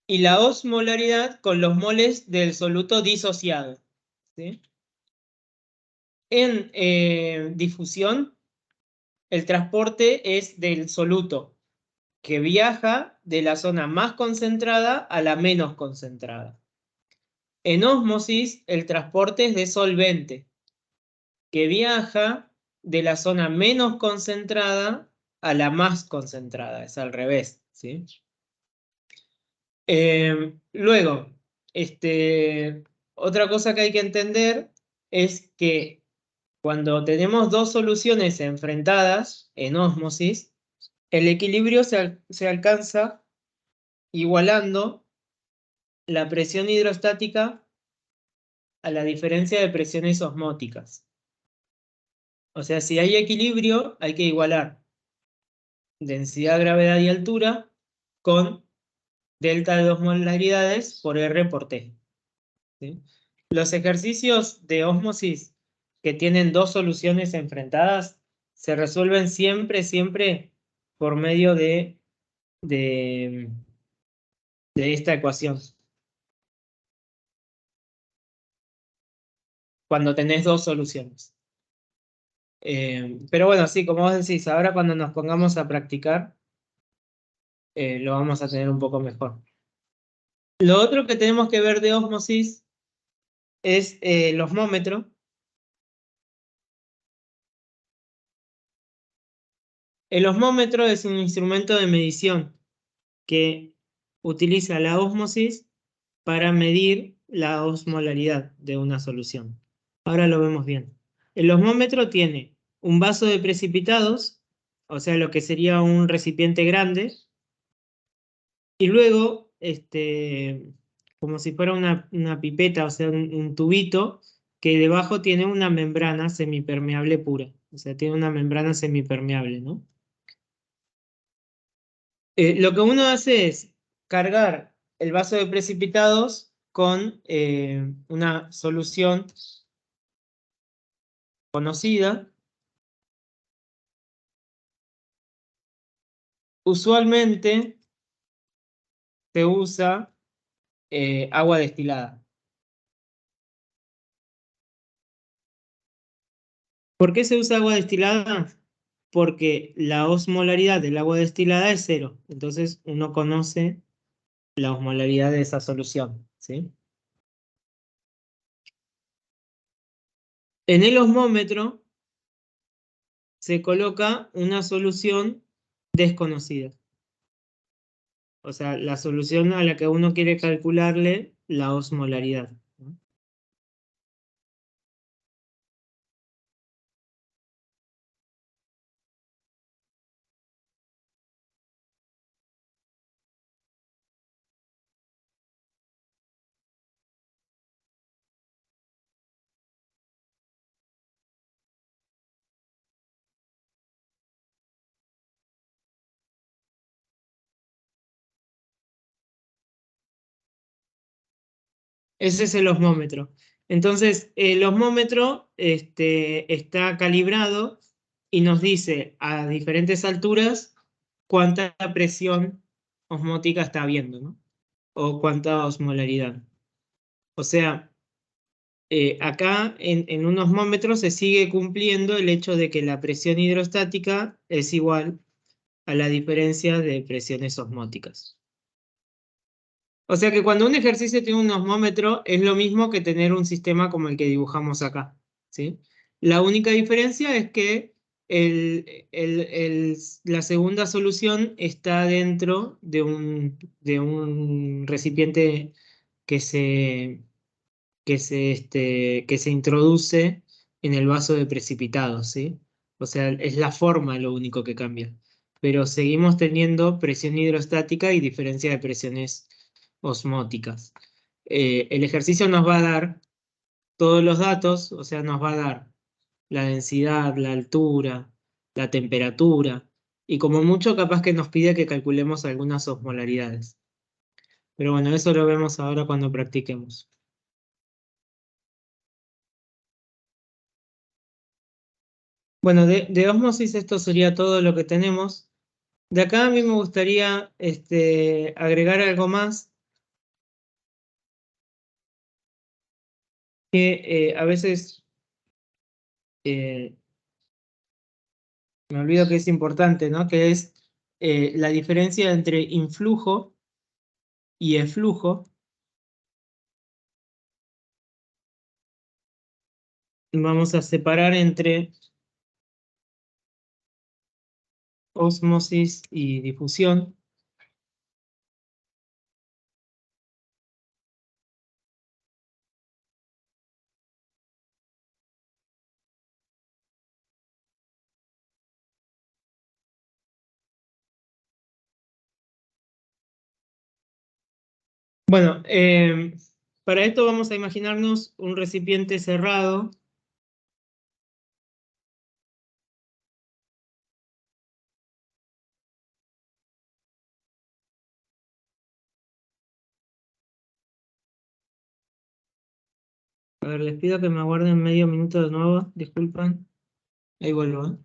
y la osmolaridad con los moles del soluto disociado, ¿sí? En difusión, el transporte es del soluto, que viaja de la zona más concentrada a la menos concentrada. En ósmosis, el transporte es de solvente, que viaja de la zona menos concentrada a la más concentrada, es al revés, ¿sí? Luego, otra cosa que hay que entender es que cuando tenemos dos soluciones enfrentadas en ósmosis, el equilibrio se alcanza igualando la presión hidrostática a la diferencia de presiones osmóticas. O sea, si hay equilibrio, hay que igualar densidad, gravedad y altura con delta de osmolaridades por R por T, ¿sí? Los ejercicios de ósmosis que tienen dos soluciones enfrentadas se resuelven siempre por medio de esta ecuación. cuando tenés dos soluciones. Pero bueno, sí, como vos decís, ahora cuando nos pongamos a practicar, lo vamos a tener un poco mejor. Lo otro que tenemos que ver de ósmosis es el osmómetro. El osmómetro es un instrumento de medición que utiliza la ósmosis para medir la osmolaridad de una solución. Ahora lo vemos bien. El osmómetro tiene un vaso de precipitados, o sea, lo que sería un recipiente grande, y luego, como si fuera una pipeta, o sea, un tubito, que debajo tiene una membrana semipermeable pura, o sea, tiene una membrana semipermeable, ¿no? Lo que uno hace es cargar el vaso de precipitados con una solución conocida. Usualmente se usa agua destilada. ¿Por qué se usa agua destilada? Porque la osmolaridad del agua destilada es cero. Entonces uno conoce la osmolaridad de esa solución, ¿sí? En el osmómetro se coloca una solución desconocida. O sea, la solución a la que uno quiere calcularle la osmolaridad, ¿no? Ese es el osmómetro. Entonces, el osmómetro está calibrado y nos dice a diferentes alturas cuánta presión osmótica está habiendo, ¿no? O cuánta osmolaridad. O sea, acá en un osmómetro se sigue cumpliendo el hecho de que la presión hidrostática es igual a la diferencia de presiones osmóticas. O sea que cuando un ejercicio tiene un osmómetro es lo mismo que tener un sistema como el que dibujamos acá, ¿sí? La única diferencia es que la segunda solución está dentro de un recipiente que se introduce en el vaso de precipitados, ¿sí? O sea, es la forma lo único que cambia. Pero seguimos teniendo presión hidrostática y diferencia de presiones osmóticas. El ejercicio nos va a dar todos los datos, o sea, nos va a dar la densidad, la altura, la temperatura, y como mucho capaz que nos pide que calculemos algunas osmolaridades. Pero bueno, eso lo vemos ahora cuando practiquemos. Bueno, de ósmosis esto sería todo lo que tenemos. De acá a mí me gustaría agregar algo más que a veces eh, me olvido que es importante, ¿no? Que es la diferencia entre influjo y eflujo. Vamos a separar entre ósmosis y difusión. Bueno, para esto vamos a imaginarnos un recipiente cerrado. A ver, les pido que me aguarden medio minuto de nuevo, disculpen. Ahí vuelvo, ¿eh?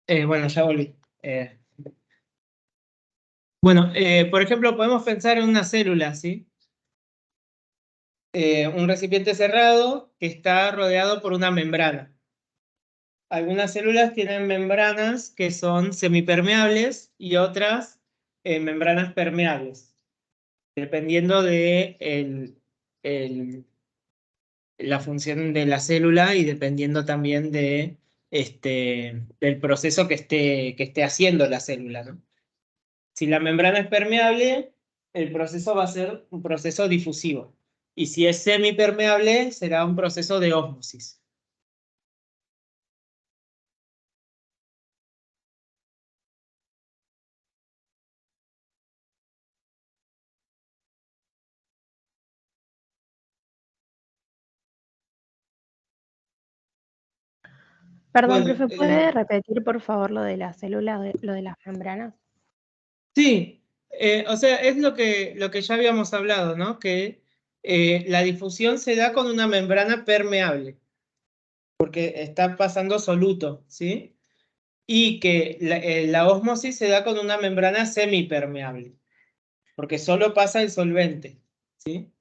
Bueno, ya volví. Bueno, por ejemplo, podemos pensar en una célula, ¿sí? Un recipiente cerrado que está rodeado por una membrana. Algunas células tienen membranas que son semipermeables y otras membranas permeables, dependiendo de la función de la célula y dependiendo también de, del proceso que esté haciendo la célula, ¿no? Si la membrana es permeable, el proceso va a ser un proceso difusivo. Y si es semipermeable, será un proceso de ósmosis. Perdón, Bueno, profe, ¿puede repetir por favor lo de las células, lo de las membranas? sí, o sea, es lo que ya habíamos hablado, ¿no? Que la difusión se da con una membrana permeable, porque está pasando soluto, ¿sí? Y que la ósmosis se da con una membrana semipermeable, porque solo pasa el solvente, ¿sí?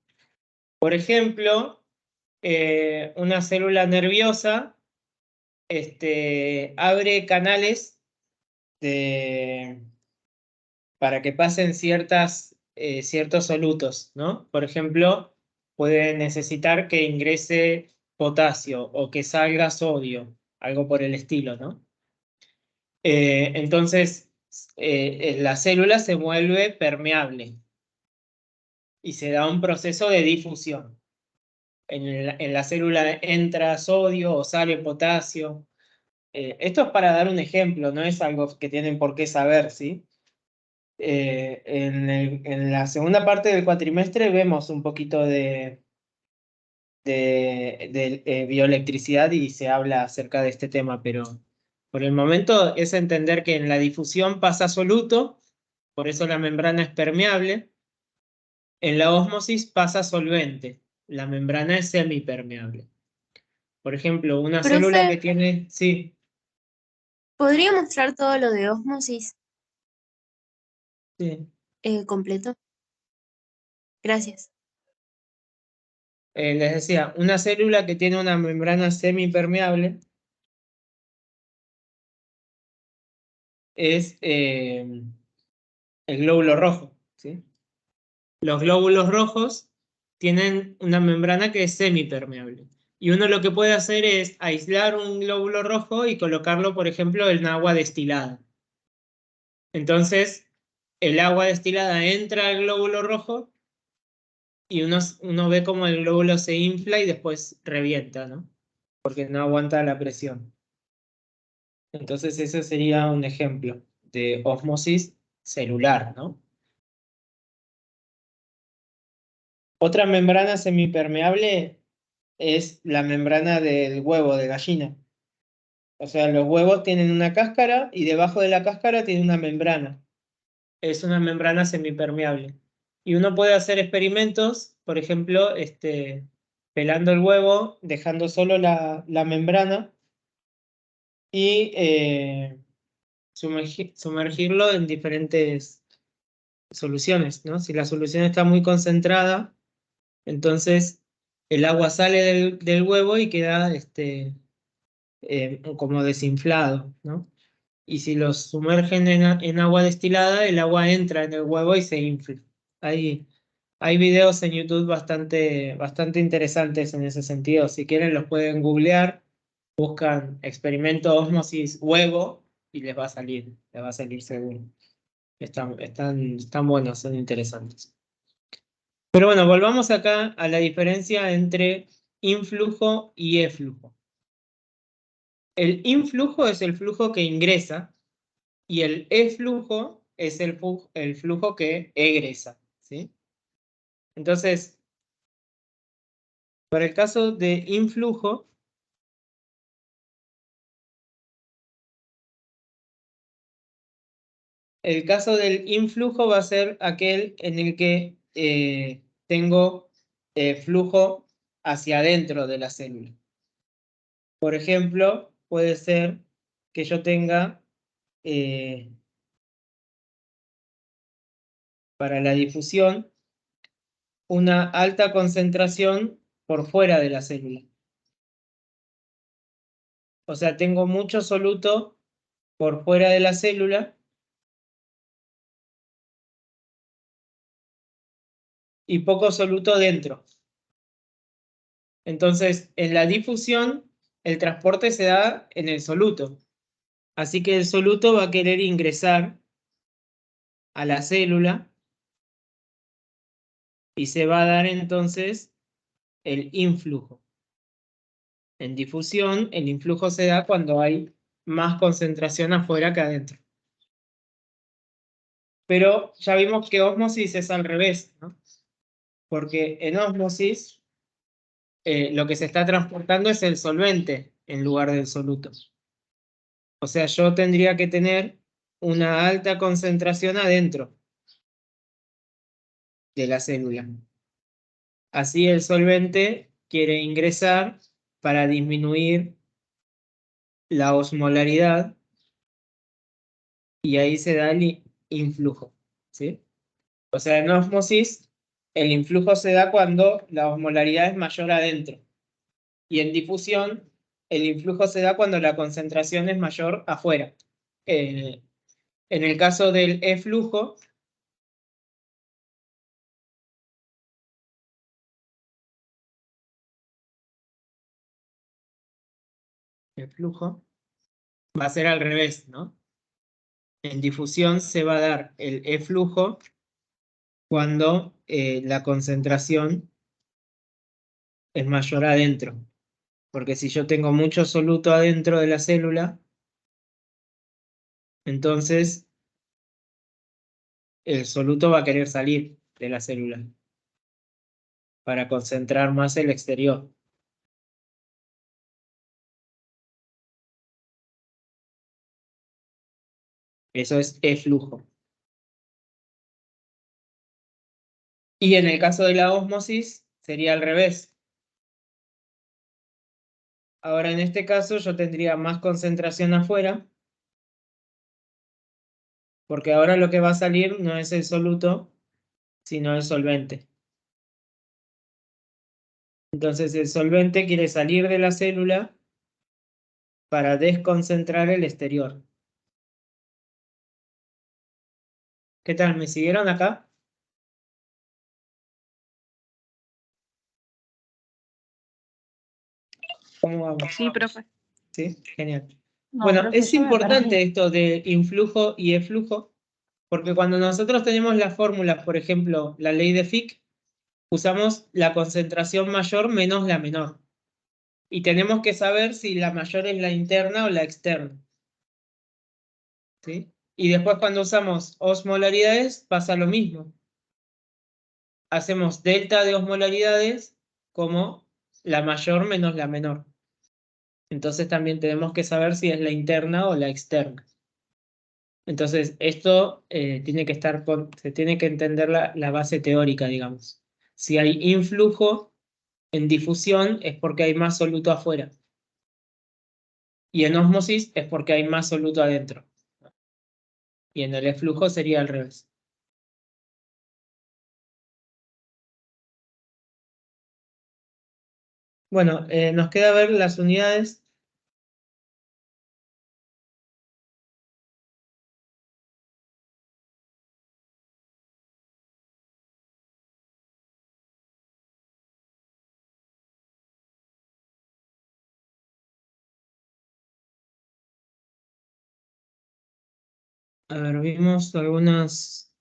Por ejemplo, una célula nerviosa abre canales para que pasen ciertos solutos, ¿no? Por ejemplo, puede necesitar que ingrese potasio o que salga sodio, algo por el estilo, ¿no? Entonces, la célula se vuelve permeable y se da un proceso de difusión. En la célula entra sodio o sale potasio. Esto es para dar un ejemplo, no es algo que tienen por qué saber, ¿sí? En la segunda parte del cuatrimestre vemos un poquito de bioelectricidad y se habla acerca de este tema, pero por el momento es entender que en la difusión pasa soluto, por eso la membrana es permeable. En la ósmosis pasa solvente, la membrana es semipermeable. Por ejemplo, una célula que Profe, tiene... Sí, ¿podría mostrar todo lo de ósmosis sí. completo? Gracias. Les decía, una célula que tiene una membrana semipermeable es el glóbulo rojo, ¿sí? Los glóbulos rojos tienen una membrana que es semipermeable. Y uno lo que puede hacer es aislar un glóbulo rojo y colocarlo, por ejemplo, en agua destilada. Entonces, el agua destilada entra al glóbulo rojo y uno ve como el glóbulo se infla y después revienta, ¿no? Porque no aguanta la presión. Entonces, ese sería un ejemplo de ósmosis celular, ¿no? Otra membrana semipermeable es la membrana del huevo de gallina. O sea, los huevos tienen una cáscara y debajo de la cáscara tiene una membrana. Es una membrana semipermeable. Y uno puede hacer experimentos, por ejemplo, pelando el huevo, dejando solo la membrana y sumergirlo en diferentes soluciones, ¿no? Si la solución está muy concentrada, entonces el agua sale del huevo y queda como desinflado, ¿no? Y si los sumergen en agua destilada, el agua entra en el huevo y se infla. Hay videos en YouTube bastante interesantes en ese sentido. Si quieren los pueden googlear, buscan experimento ósmosis huevo y les va a salir seguro. Están buenos, son interesantes. Pero bueno, volvamos acá a la diferencia entre influjo y eflujo. El influjo es el flujo que ingresa y el eflujo es el flujo que egresa, ¿sí? Entonces, para el caso de influjo, el caso del influjo va a ser aquel en el que tengo flujo hacia adentro de la célula. Por ejemplo, puede ser que yo tenga la difusión una alta concentración por fuera de la célula. O sea, tengo mucho soluto por fuera de la célula y poco soluto dentro. Entonces, en la difusión, el transporte se da en el soluto. Así que el soluto va a querer ingresar a la célula y se va a dar entonces el influjo. En difusión, el influjo se da cuando hay más concentración afuera que adentro. Pero ya vimos que ósmosis es al revés, ¿no? Porque en ósmosis lo que se está transportando es el solvente en lugar del soluto. O sea, yo tendría que tener una alta concentración adentro de la célula. Así el solvente quiere ingresar para disminuir la osmolaridad y ahí se da el influjo, ¿sí? O sea, en ósmosis el influjo se da cuando la osmolaridad es mayor adentro. Y en difusión el influjo se da cuando la concentración es mayor afuera. En el caso del eflujo, el flujo va a ser al revés, ¿no? En difusión se va a dar el eflujo cuando la concentración es mayor adentro. Porque si yo tengo mucho soluto adentro de la célula, entonces el soluto va a querer salir de la célula para concentrar más el exterior. Eso es eflujo. Y en el caso de la ósmosis sería al revés. Ahora en este caso yo tendría más concentración afuera, porque ahora lo que va a salir no es el soluto, sino el solvente. Entonces el solvente quiere salir de la célula para desconcentrar el exterior. ¿Qué tal? ¿Me siguieron acá? ¿Cómo vamos? Sí, profe. Sí, genial. No, Bueno, profe, es yo me importante perdí. esto de influjo y eflujo, porque cuando nosotros tenemos las fórmulas, por ejemplo, la ley de Fick, usamos la concentración mayor menos la menor. Y tenemos que saber si la mayor es la interna o la externa. ¿Sí? Y después cuando usamos osmolaridades pasa lo mismo. Hacemos delta de osmolaridades como la mayor menos la menor. Entonces también tenemos que saber si es la interna o la externa. Entonces esto tiene que estar se tiene que entender la base teórica, digamos. Si hay influjo en difusión es porque hay más soluto afuera. Y en ósmosis es porque hay más soluto adentro. Y en el eflujo sería al revés. Bueno, nos queda ver las unidades. A ver, vimos algunas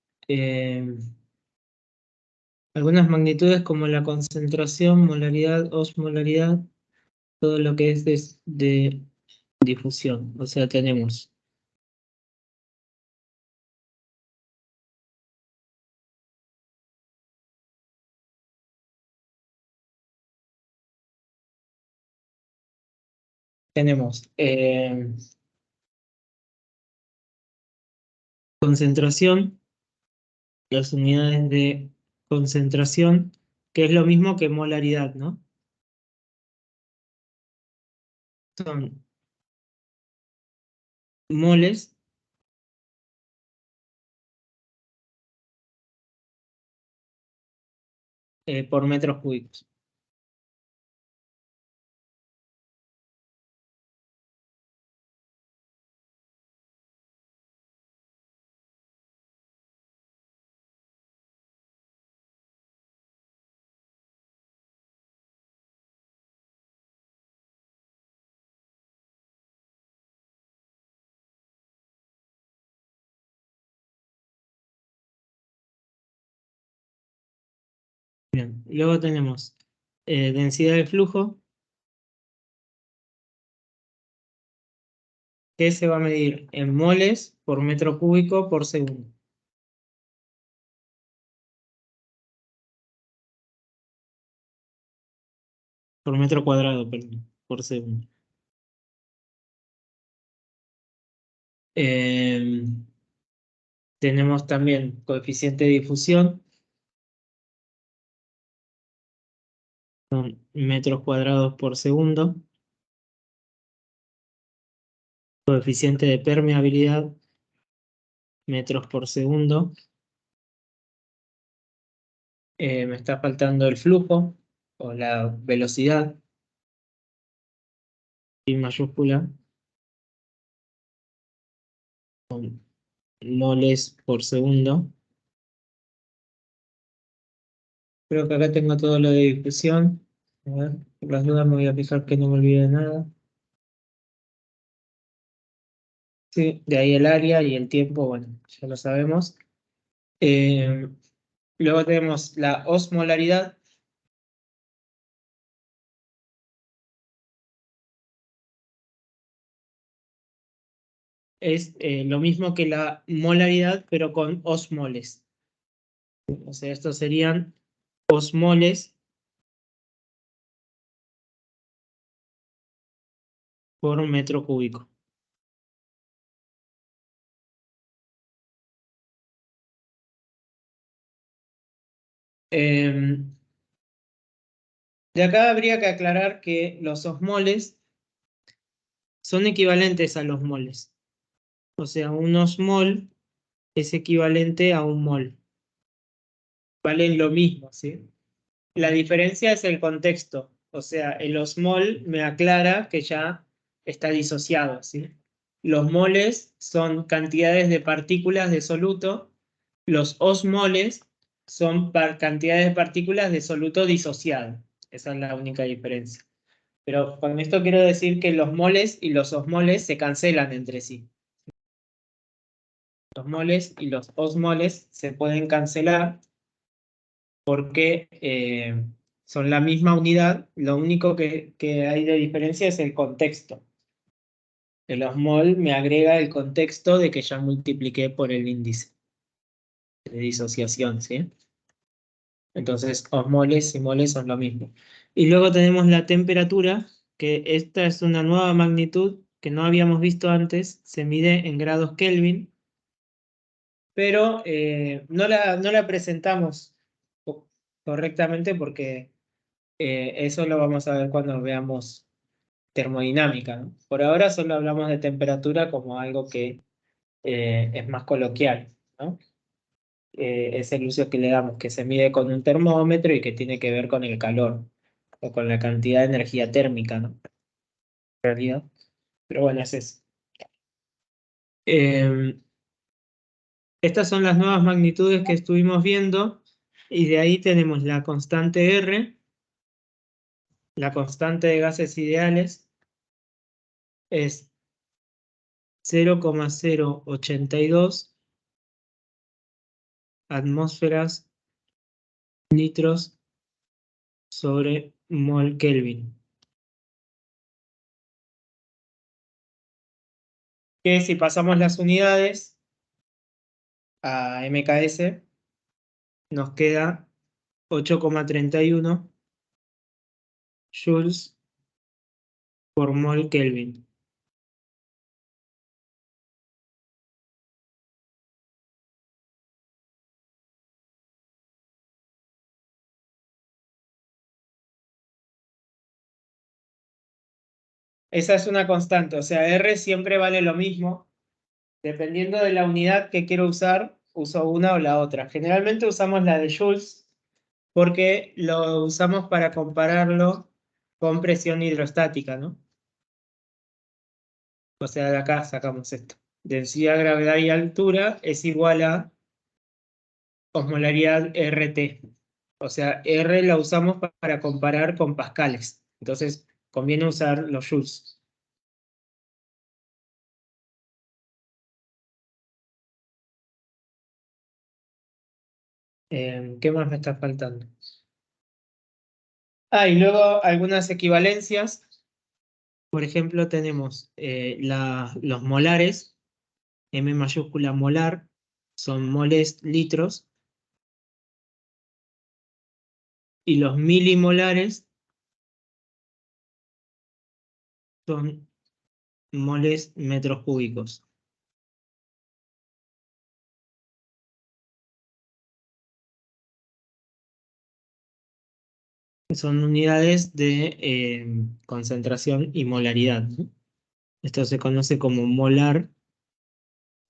magnitudes como la concentración, molaridad, osmolaridad, todo lo que es de difusión. O sea, tenemos concentración, las unidades de concentración, que es lo mismo que molaridad, ¿no? Son moles por metros cúbicos. Bien, luego tenemos densidad de flujo, que se va a medir en moles por metro cúbico por segundo. Por metro cuadrado, perdón, por segundo. Tenemos también coeficiente de difusión, son metros cuadrados por segundo. Coeficiente de permeabilidad, metros por segundo. Me está faltando el flujo o la velocidad, y mayúscula, con moles por segundo. Creo que acá tengo todo lo de difusión. A ver, por las dudas me voy a fijar que no me olvide nada. Sí, de ahí el área y el tiempo, bueno, ya lo sabemos. Luego tenemos la osmolaridad. Es lo mismo que la molaridad, pero con osmoles. O sea, estos serían osmoles por metro cúbico. De acá habría que aclarar que los osmoles son equivalentes a los moles. O sea, un osmol es equivalente a un mol. Valen lo mismo, ¿sí? La diferencia es el contexto. O sea, el osmol me aclara que ya está disociado, ¿sí? Los moles son cantidades de partículas de soluto. Los osmoles son cantidades de partículas de soluto disociado. Esa es la única diferencia. Pero con esto quiero decir que los moles y los osmoles se cancelan entre sí. Los moles y los osmoles se pueden cancelar porque son la misma unidad. Lo único que hay de diferencia es el contexto. El osmol me agrega el contexto de que ya multipliqué por el índice de disociación, ¿sí? Entonces, osmoles y moles son lo mismo. Y luego tenemos la temperatura, que esta es una nueva magnitud que no habíamos visto antes, se mide en grados Kelvin, pero no la presentamos correctamente porque eso lo vamos a ver cuando veamos termodinámica, ¿no? Por ahora solo hablamos de temperatura como algo que es más coloquial, ¿no? Es el uso que le damos, que se mide con un termómetro y que tiene que ver con el calor o con la cantidad de energía térmica, ¿no? En realidad. Pero bueno, es eso. Estas son las nuevas magnitudes que estuvimos viendo y de ahí tenemos la constante R, la constante de gases ideales es 0,082 atmósferas litros sobre mol Kelvin. Que si pasamos las unidades a MKS, nos queda 8,31 joules por mol Kelvin. Esa es una constante, o sea, R siempre vale lo mismo. Dependiendo de la unidad que quiero usar, uso una o la otra. Generalmente usamos la de joules, porque lo usamos para compararlo con presión hidrostática, ¿no? O sea, de acá sacamos esto. Densidad, gravedad y altura es igual a osmolaridad RT. O sea, R la usamos para comparar con pascales. Entonces, conviene usar los joules. ¿Qué más me está faltando? Y luego algunas equivalencias. Por ejemplo, tenemos los molares, M mayúscula molar, son moles litros, y los milimolares son moles metros cúbicos. Son unidades de concentración y molaridad, ¿no? Esto se conoce como molar,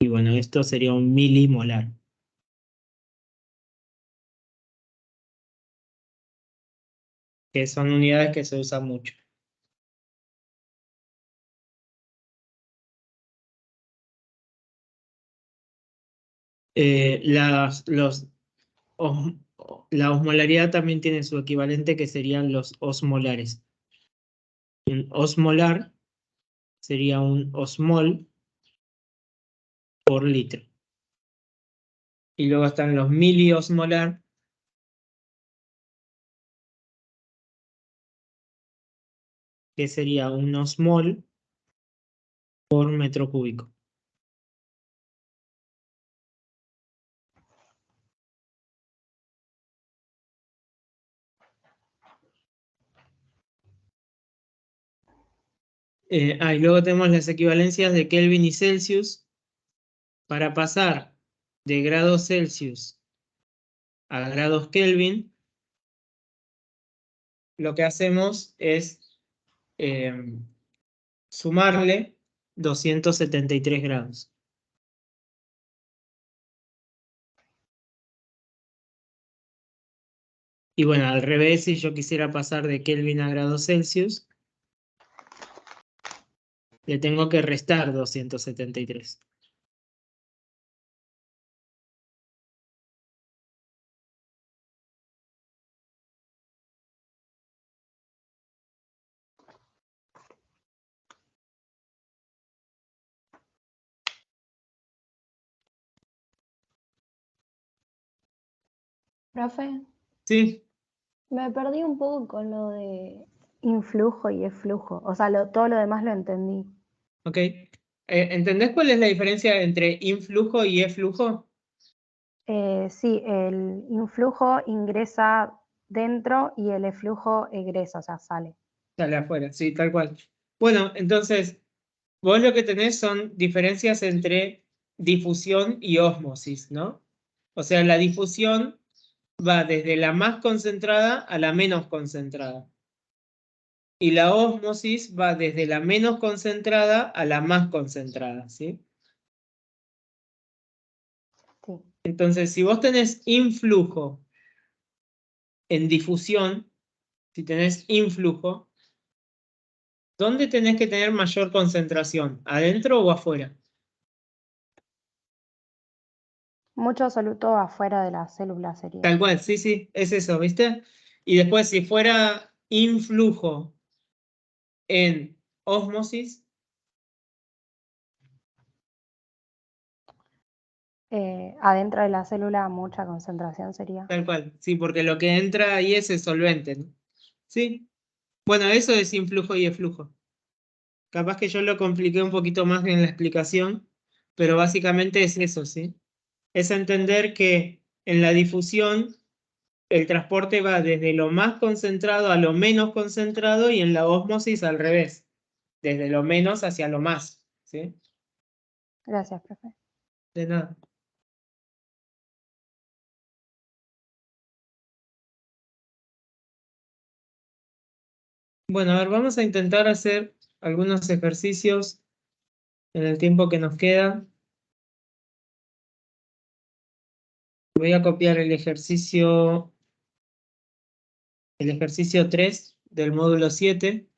y bueno, esto sería un milimolar. Que son unidades que se usan mucho. La osmolaridad también tiene su equivalente, que serían los osmolares. Un osmolar sería un osmol por litro. Y luego están los miliosmolar, que sería un osmol por metro cúbico. Y luego tenemos las equivalencias de Kelvin y Celsius. Para pasar de grados Celsius a grados Kelvin, lo que hacemos es sumarle 273 grados. Y bueno, al revés, si yo quisiera pasar de Kelvin a grados Celsius, le tengo que restar 273. Profe, ¿Sí? me perdí un poco con lo de influjo y eflujo. O sea, todo lo demás lo entendí. Ok. ¿Entendés cuál es la diferencia entre influjo y eflujo? Sí, el influjo ingresa dentro y el eflujo egresa, o sea, sale. Sale afuera, sí, tal cual. Bueno, entonces, vos lo que tenés son diferencias entre difusión y ósmosis, ¿no? O sea, la difusión va desde la más concentrada a la menos concentrada. Y la ósmosis va desde la menos concentrada a la más concentrada, ¿sí? Sí. Entonces, si vos tenés influjo en difusión, si tenés influjo, ¿dónde tenés que tener mayor concentración? ¿Adentro o afuera? Mucho soluto afuera de la célula sería. Tal cual, sí, sí, es eso, ¿viste? Y después, si fuera influjo en ósmosis, Adentro de la célula mucha concentración sería. tal cual, sí, porque lo que entra ahí es el solvente, ¿no? Sí. Bueno, eso es influjo y eflujo. Capaz que yo lo compliqué un poquito más en la explicación, pero básicamente es eso, ¿sí? Es entender que en la difusión el transporte va desde lo más concentrado a lo menos concentrado, y en la ósmosis al revés, desde lo menos hacia lo más, ¿sí? Gracias, profe. De nada. Bueno, a ver, vamos a intentar hacer algunos ejercicios en el tiempo que nos queda. Voy a copiar el ejercicio el ejercicio 3 del módulo 7.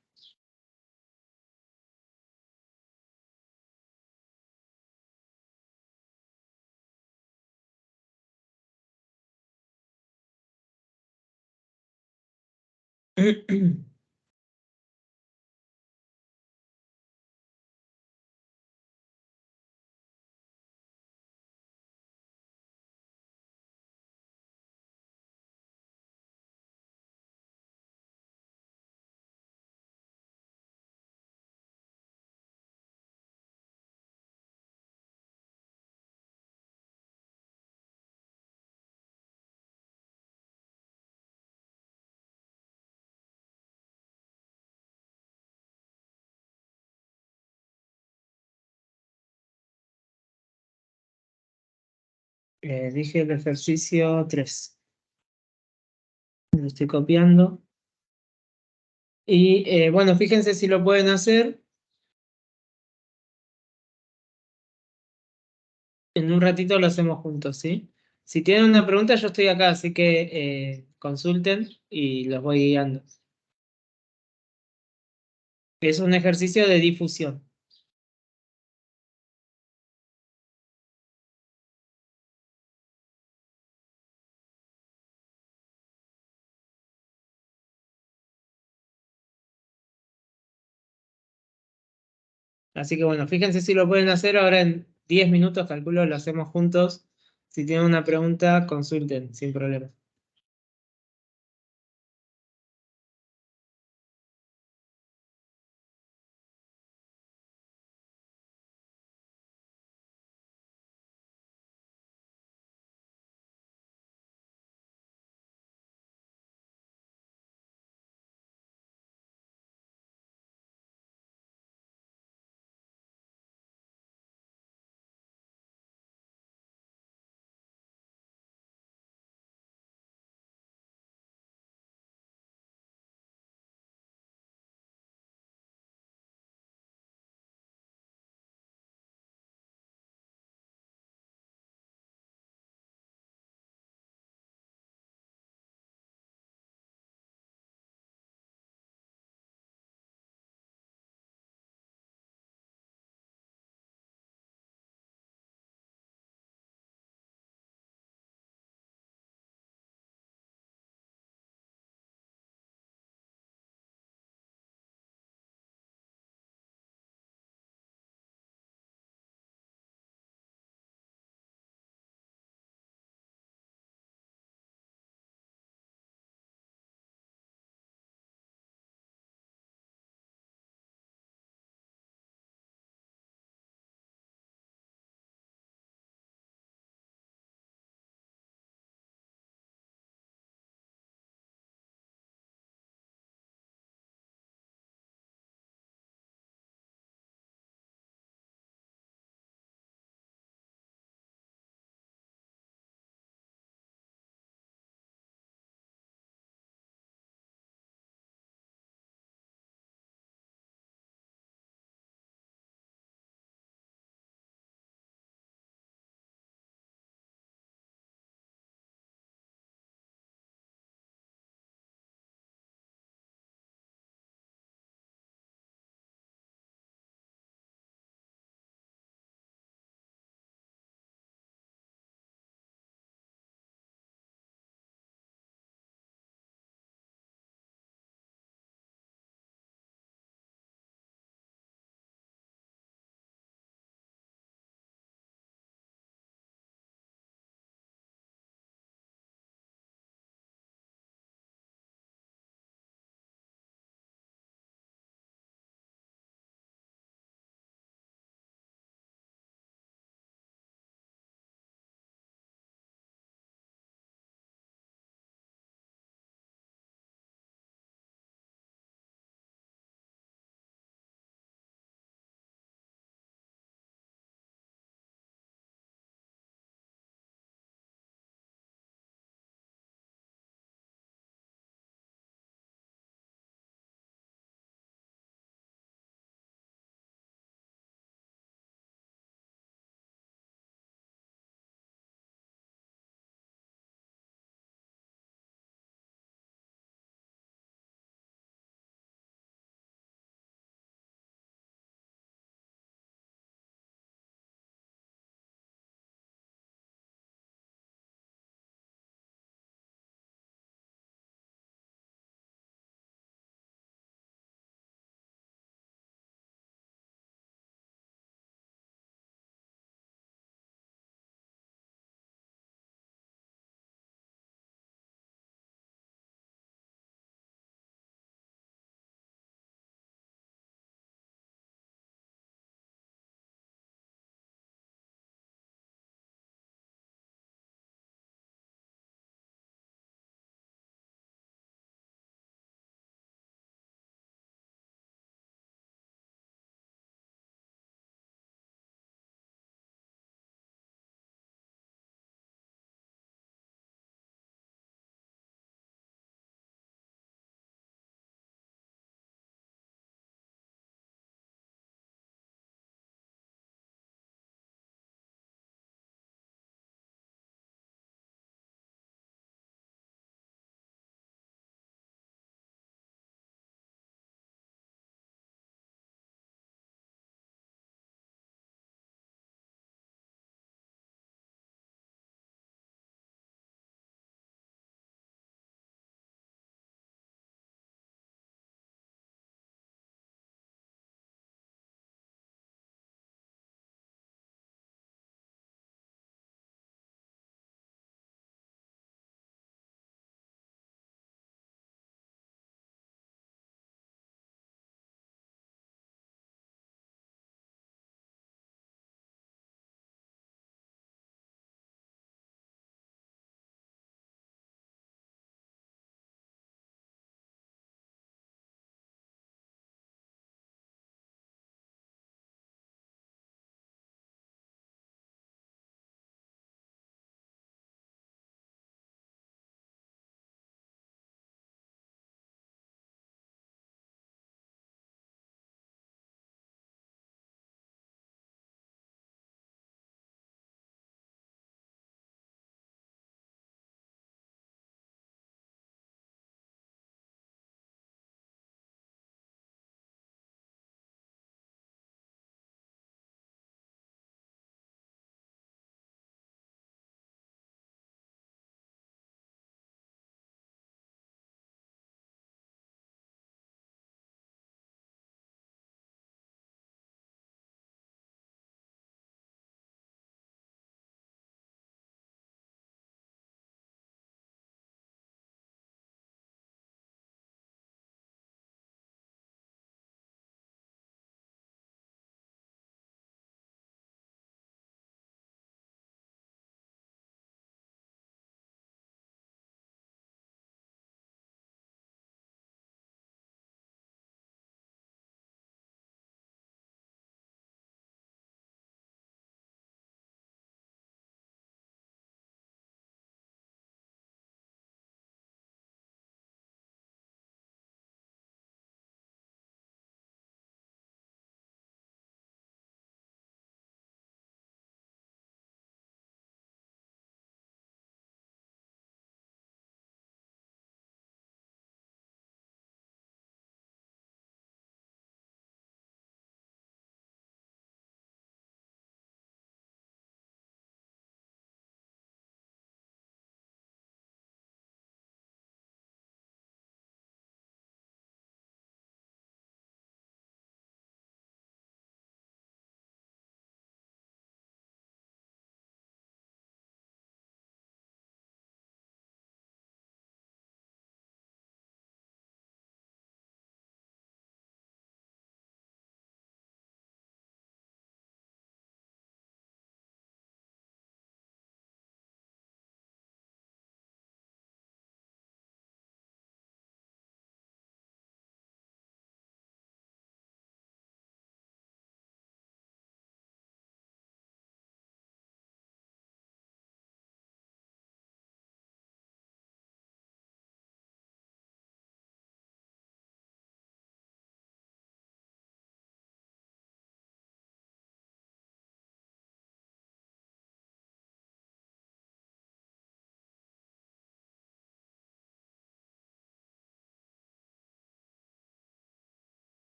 Dije el ejercicio 3. Lo estoy copiando. Y bueno, fíjense si lo pueden hacer. En un ratito lo hacemos juntos, ¿sí? Si tienen una pregunta, yo estoy acá, así que consulten y los voy guiando. Es un ejercicio de difusión. Así que bueno, fíjense si lo pueden hacer. Ahora en 10 minutos, calculo, lo hacemos juntos. Si tienen una pregunta, consulten, sin problema.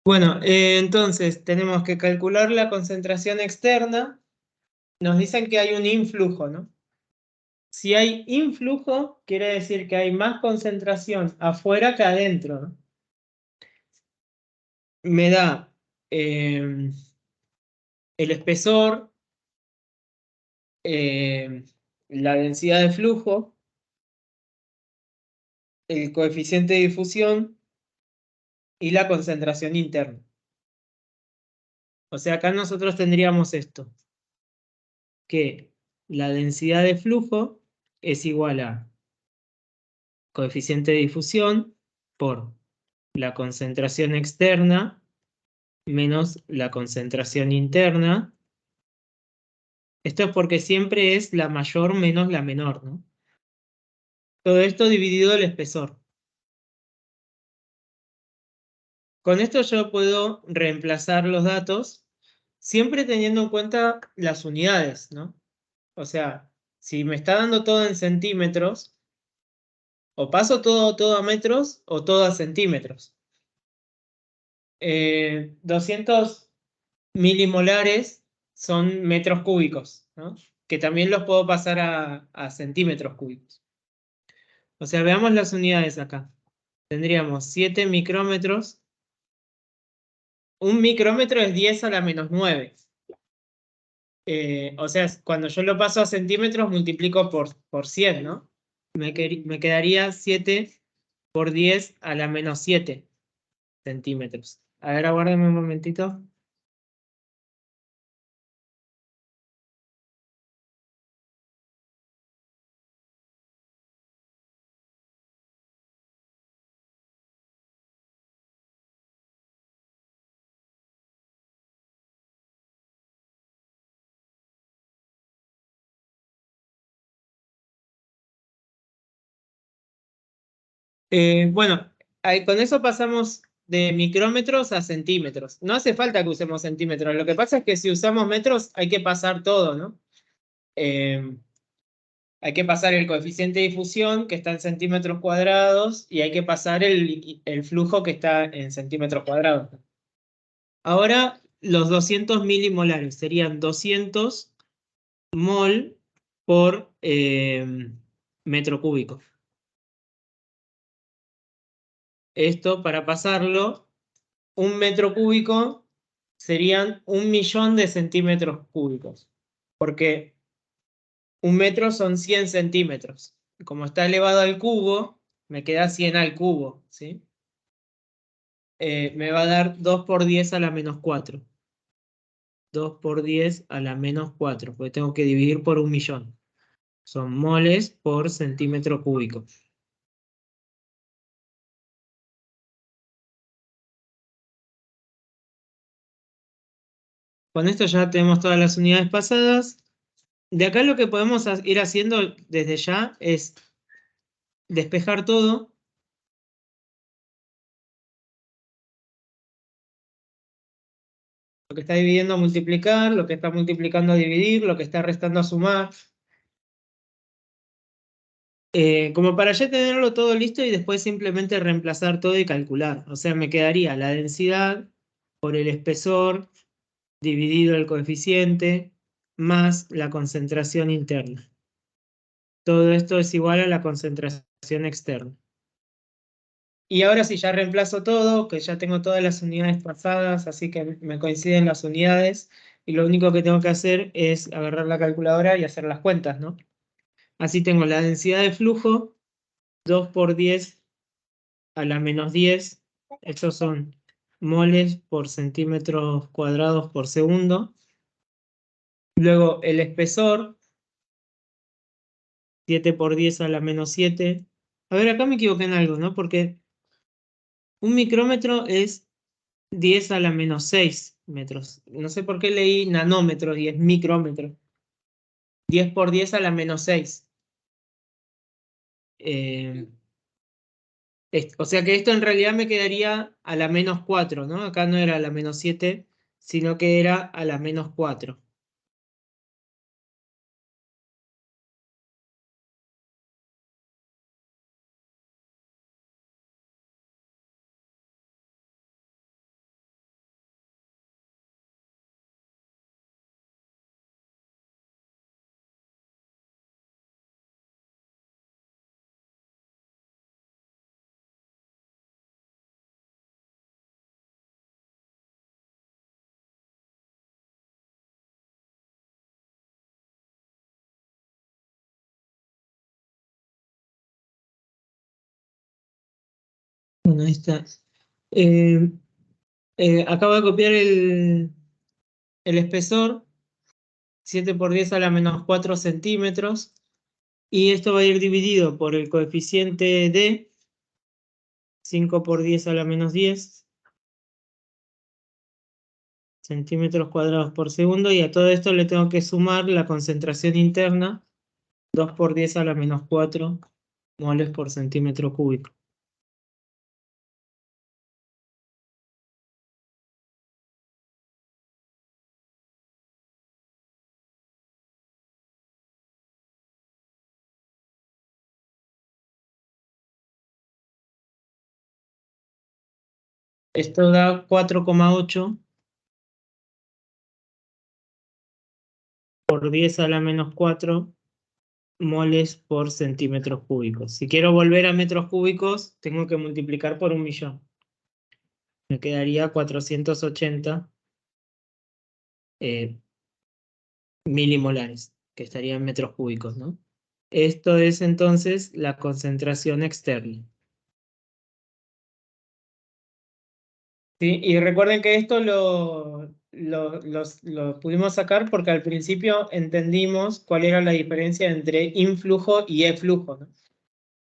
Bueno, entonces tenemos que calcular la concentración externa. Nos dicen que hay un influjo, ¿no? Si hay influjo, quiere decir que hay más concentración afuera que adentro, ¿no? Me da el espesor, la densidad de flujo, el coeficiente de difusión y la concentración interna. O sea, acá nosotros tendríamos esto, que la densidad de flujo es igual a coeficiente de difusión por la concentración externa menos la concentración interna. Esto es porque siempre es la mayor menos la menor, ¿no? Todo esto dividido el espesor. Con esto yo puedo reemplazar los datos, siempre teniendo en cuenta las unidades, ¿no? O sea, si me está dando todo en centímetros, o paso todo a metros o todo a centímetros. 200 milimolares son metros cúbicos, ¿no? Que también los puedo pasar a centímetros cúbicos. O sea, veamos las unidades acá. Tendríamos 7 micrómetros. Un micrómetro es 10 a la menos 9. O sea, cuando yo lo paso a centímetros, multiplico por 100, ¿no? Me quedaría 7 por 10 a la menos 7 centímetros. A ver, aguárdame un momentito. Bueno, con eso pasamos de micrómetros a centímetros. No hace falta que usemos centímetros. Lo que pasa es que si usamos metros hay que pasar todo, ¿no? Hay que pasar el coeficiente de difusión que está en centímetros cuadrados y hay que pasar el flujo que está en centímetros cuadrados. Ahora los 200 milimolares serían 200 mol por metro cúbico. Esto, para pasarlo, un metro cúbico serían 1.000.000 de centímetros cúbicos, porque un metro son 100 centímetros. Como está elevado al cubo, me queda 100 al cubo, ¿sí? Me va a dar 2 por 10 a la menos 4. 2 por 10 a la menos 4, porque tengo que dividir por 1.000.000. Son moles por centímetro cúbico. Con esto ya tenemos todas las unidades pasadas. De acá lo que podemos ir haciendo desde ya es despejar todo. Lo que está dividiendo a multiplicar, lo que está multiplicando a dividir, lo que está restando a sumar. Como para ya tenerlo todo listo y después simplemente reemplazar todo y calcular. O sea, me quedaría la densidad por el espesor dividido el coeficiente más la concentración interna. Todo esto es igual a la concentración externa. Y ahora sí, ya reemplazo todo, que ya tengo todas las unidades pasadas, así que me coinciden las unidades, y lo único que tengo que hacer es agarrar la calculadora y hacer las cuentas, ¿no? Así tengo la densidad de flujo, 2 por 10 a la menos 10, estos son moles por centímetros cuadrados por segundo. Luego el espesor, 7 por 10 a la menos 7. A ver, acá me equivoqué en algo, ¿no? Porque un micrómetro es 10 a la menos 6 metros. No sé por qué leí nanómetros y es micrómetro. 10 por 10 a la menos 6. O sea que esto en realidad me quedaría a la menos 4, ¿no? Acá no era a la menos 7, sino que era a la menos 4. Bueno, ahí está. Acabo de copiar el espesor, 7 por 10 a la menos 4 centímetros, y esto va a ir dividido por el coeficiente D, 5 por 10 a la menos 10 centímetros cuadrados por segundo, y a todo esto le tengo que sumar la concentración interna, 2 por 10 a la menos 4 moles por centímetro cúbico. Esto da 4,8 por 10 a la menos 4 moles por centímetros cúbicos. Si quiero volver a metros cúbicos, tengo que multiplicar por 1.000.000. Me quedaría 480 milimolares, que estarían en metros cúbicos, ¿no? Esto es entonces la concentración externa. ¿Sí? Y recuerden que esto lo pudimos sacar porque al principio entendimos cuál era la diferencia entre influjo y eflujo, ¿no?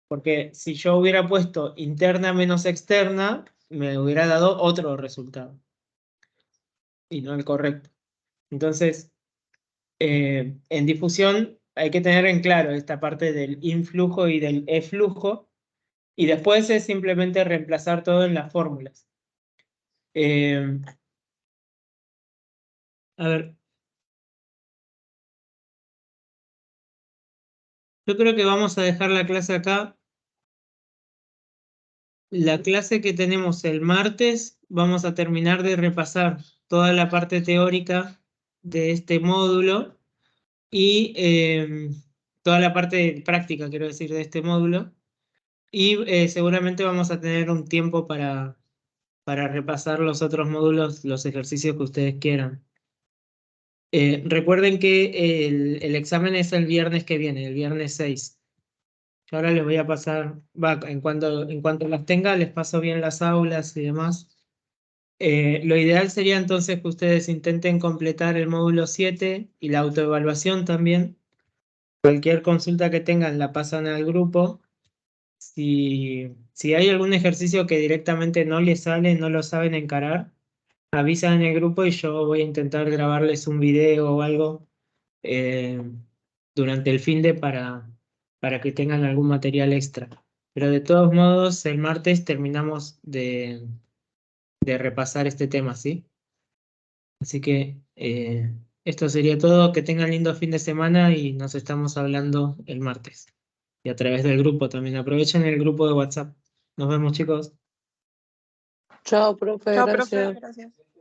Porque si yo hubiera puesto interna menos externa, me hubiera dado otro resultado. Y no el correcto. Entonces, en difusión hay que tener en claro esta parte del influjo y del eflujo. Y después es simplemente reemplazar todo en las fórmulas. A ver. Yo creo que vamos a dejar la clase acá. La clase que tenemos el martes, vamos a terminar de repasar toda la parte teórica de este módulo y toda la parte práctica, quiero decir, de este módulo. Y seguramente vamos a tener un tiempo para repasar los otros módulos, los ejercicios que ustedes quieran. Recuerden que el examen es el viernes que viene, el viernes 6. Yo ahora les voy a pasar, en cuanto las tenga, les paso bien las aulas y demás. Lo ideal sería entonces que ustedes intenten completar el módulo 7 y la autoevaluación también. Cualquier consulta que tengan la pasan al grupo. Si hay algún ejercicio que directamente no les sale, no lo saben encarar, avisan en el grupo y yo voy a intentar grabarles un video o algo durante el finde para que tengan algún material extra. Pero de todos modos, el martes terminamos de repasar este tema, ¿sí? Así que esto sería todo. Que tengan lindo fin de semana y nos estamos hablando el martes. Y a través del grupo también. Aprovechen el grupo de WhatsApp. Nos vemos, chicos. Chao, profe, Chao, gracias. profe. Gracias.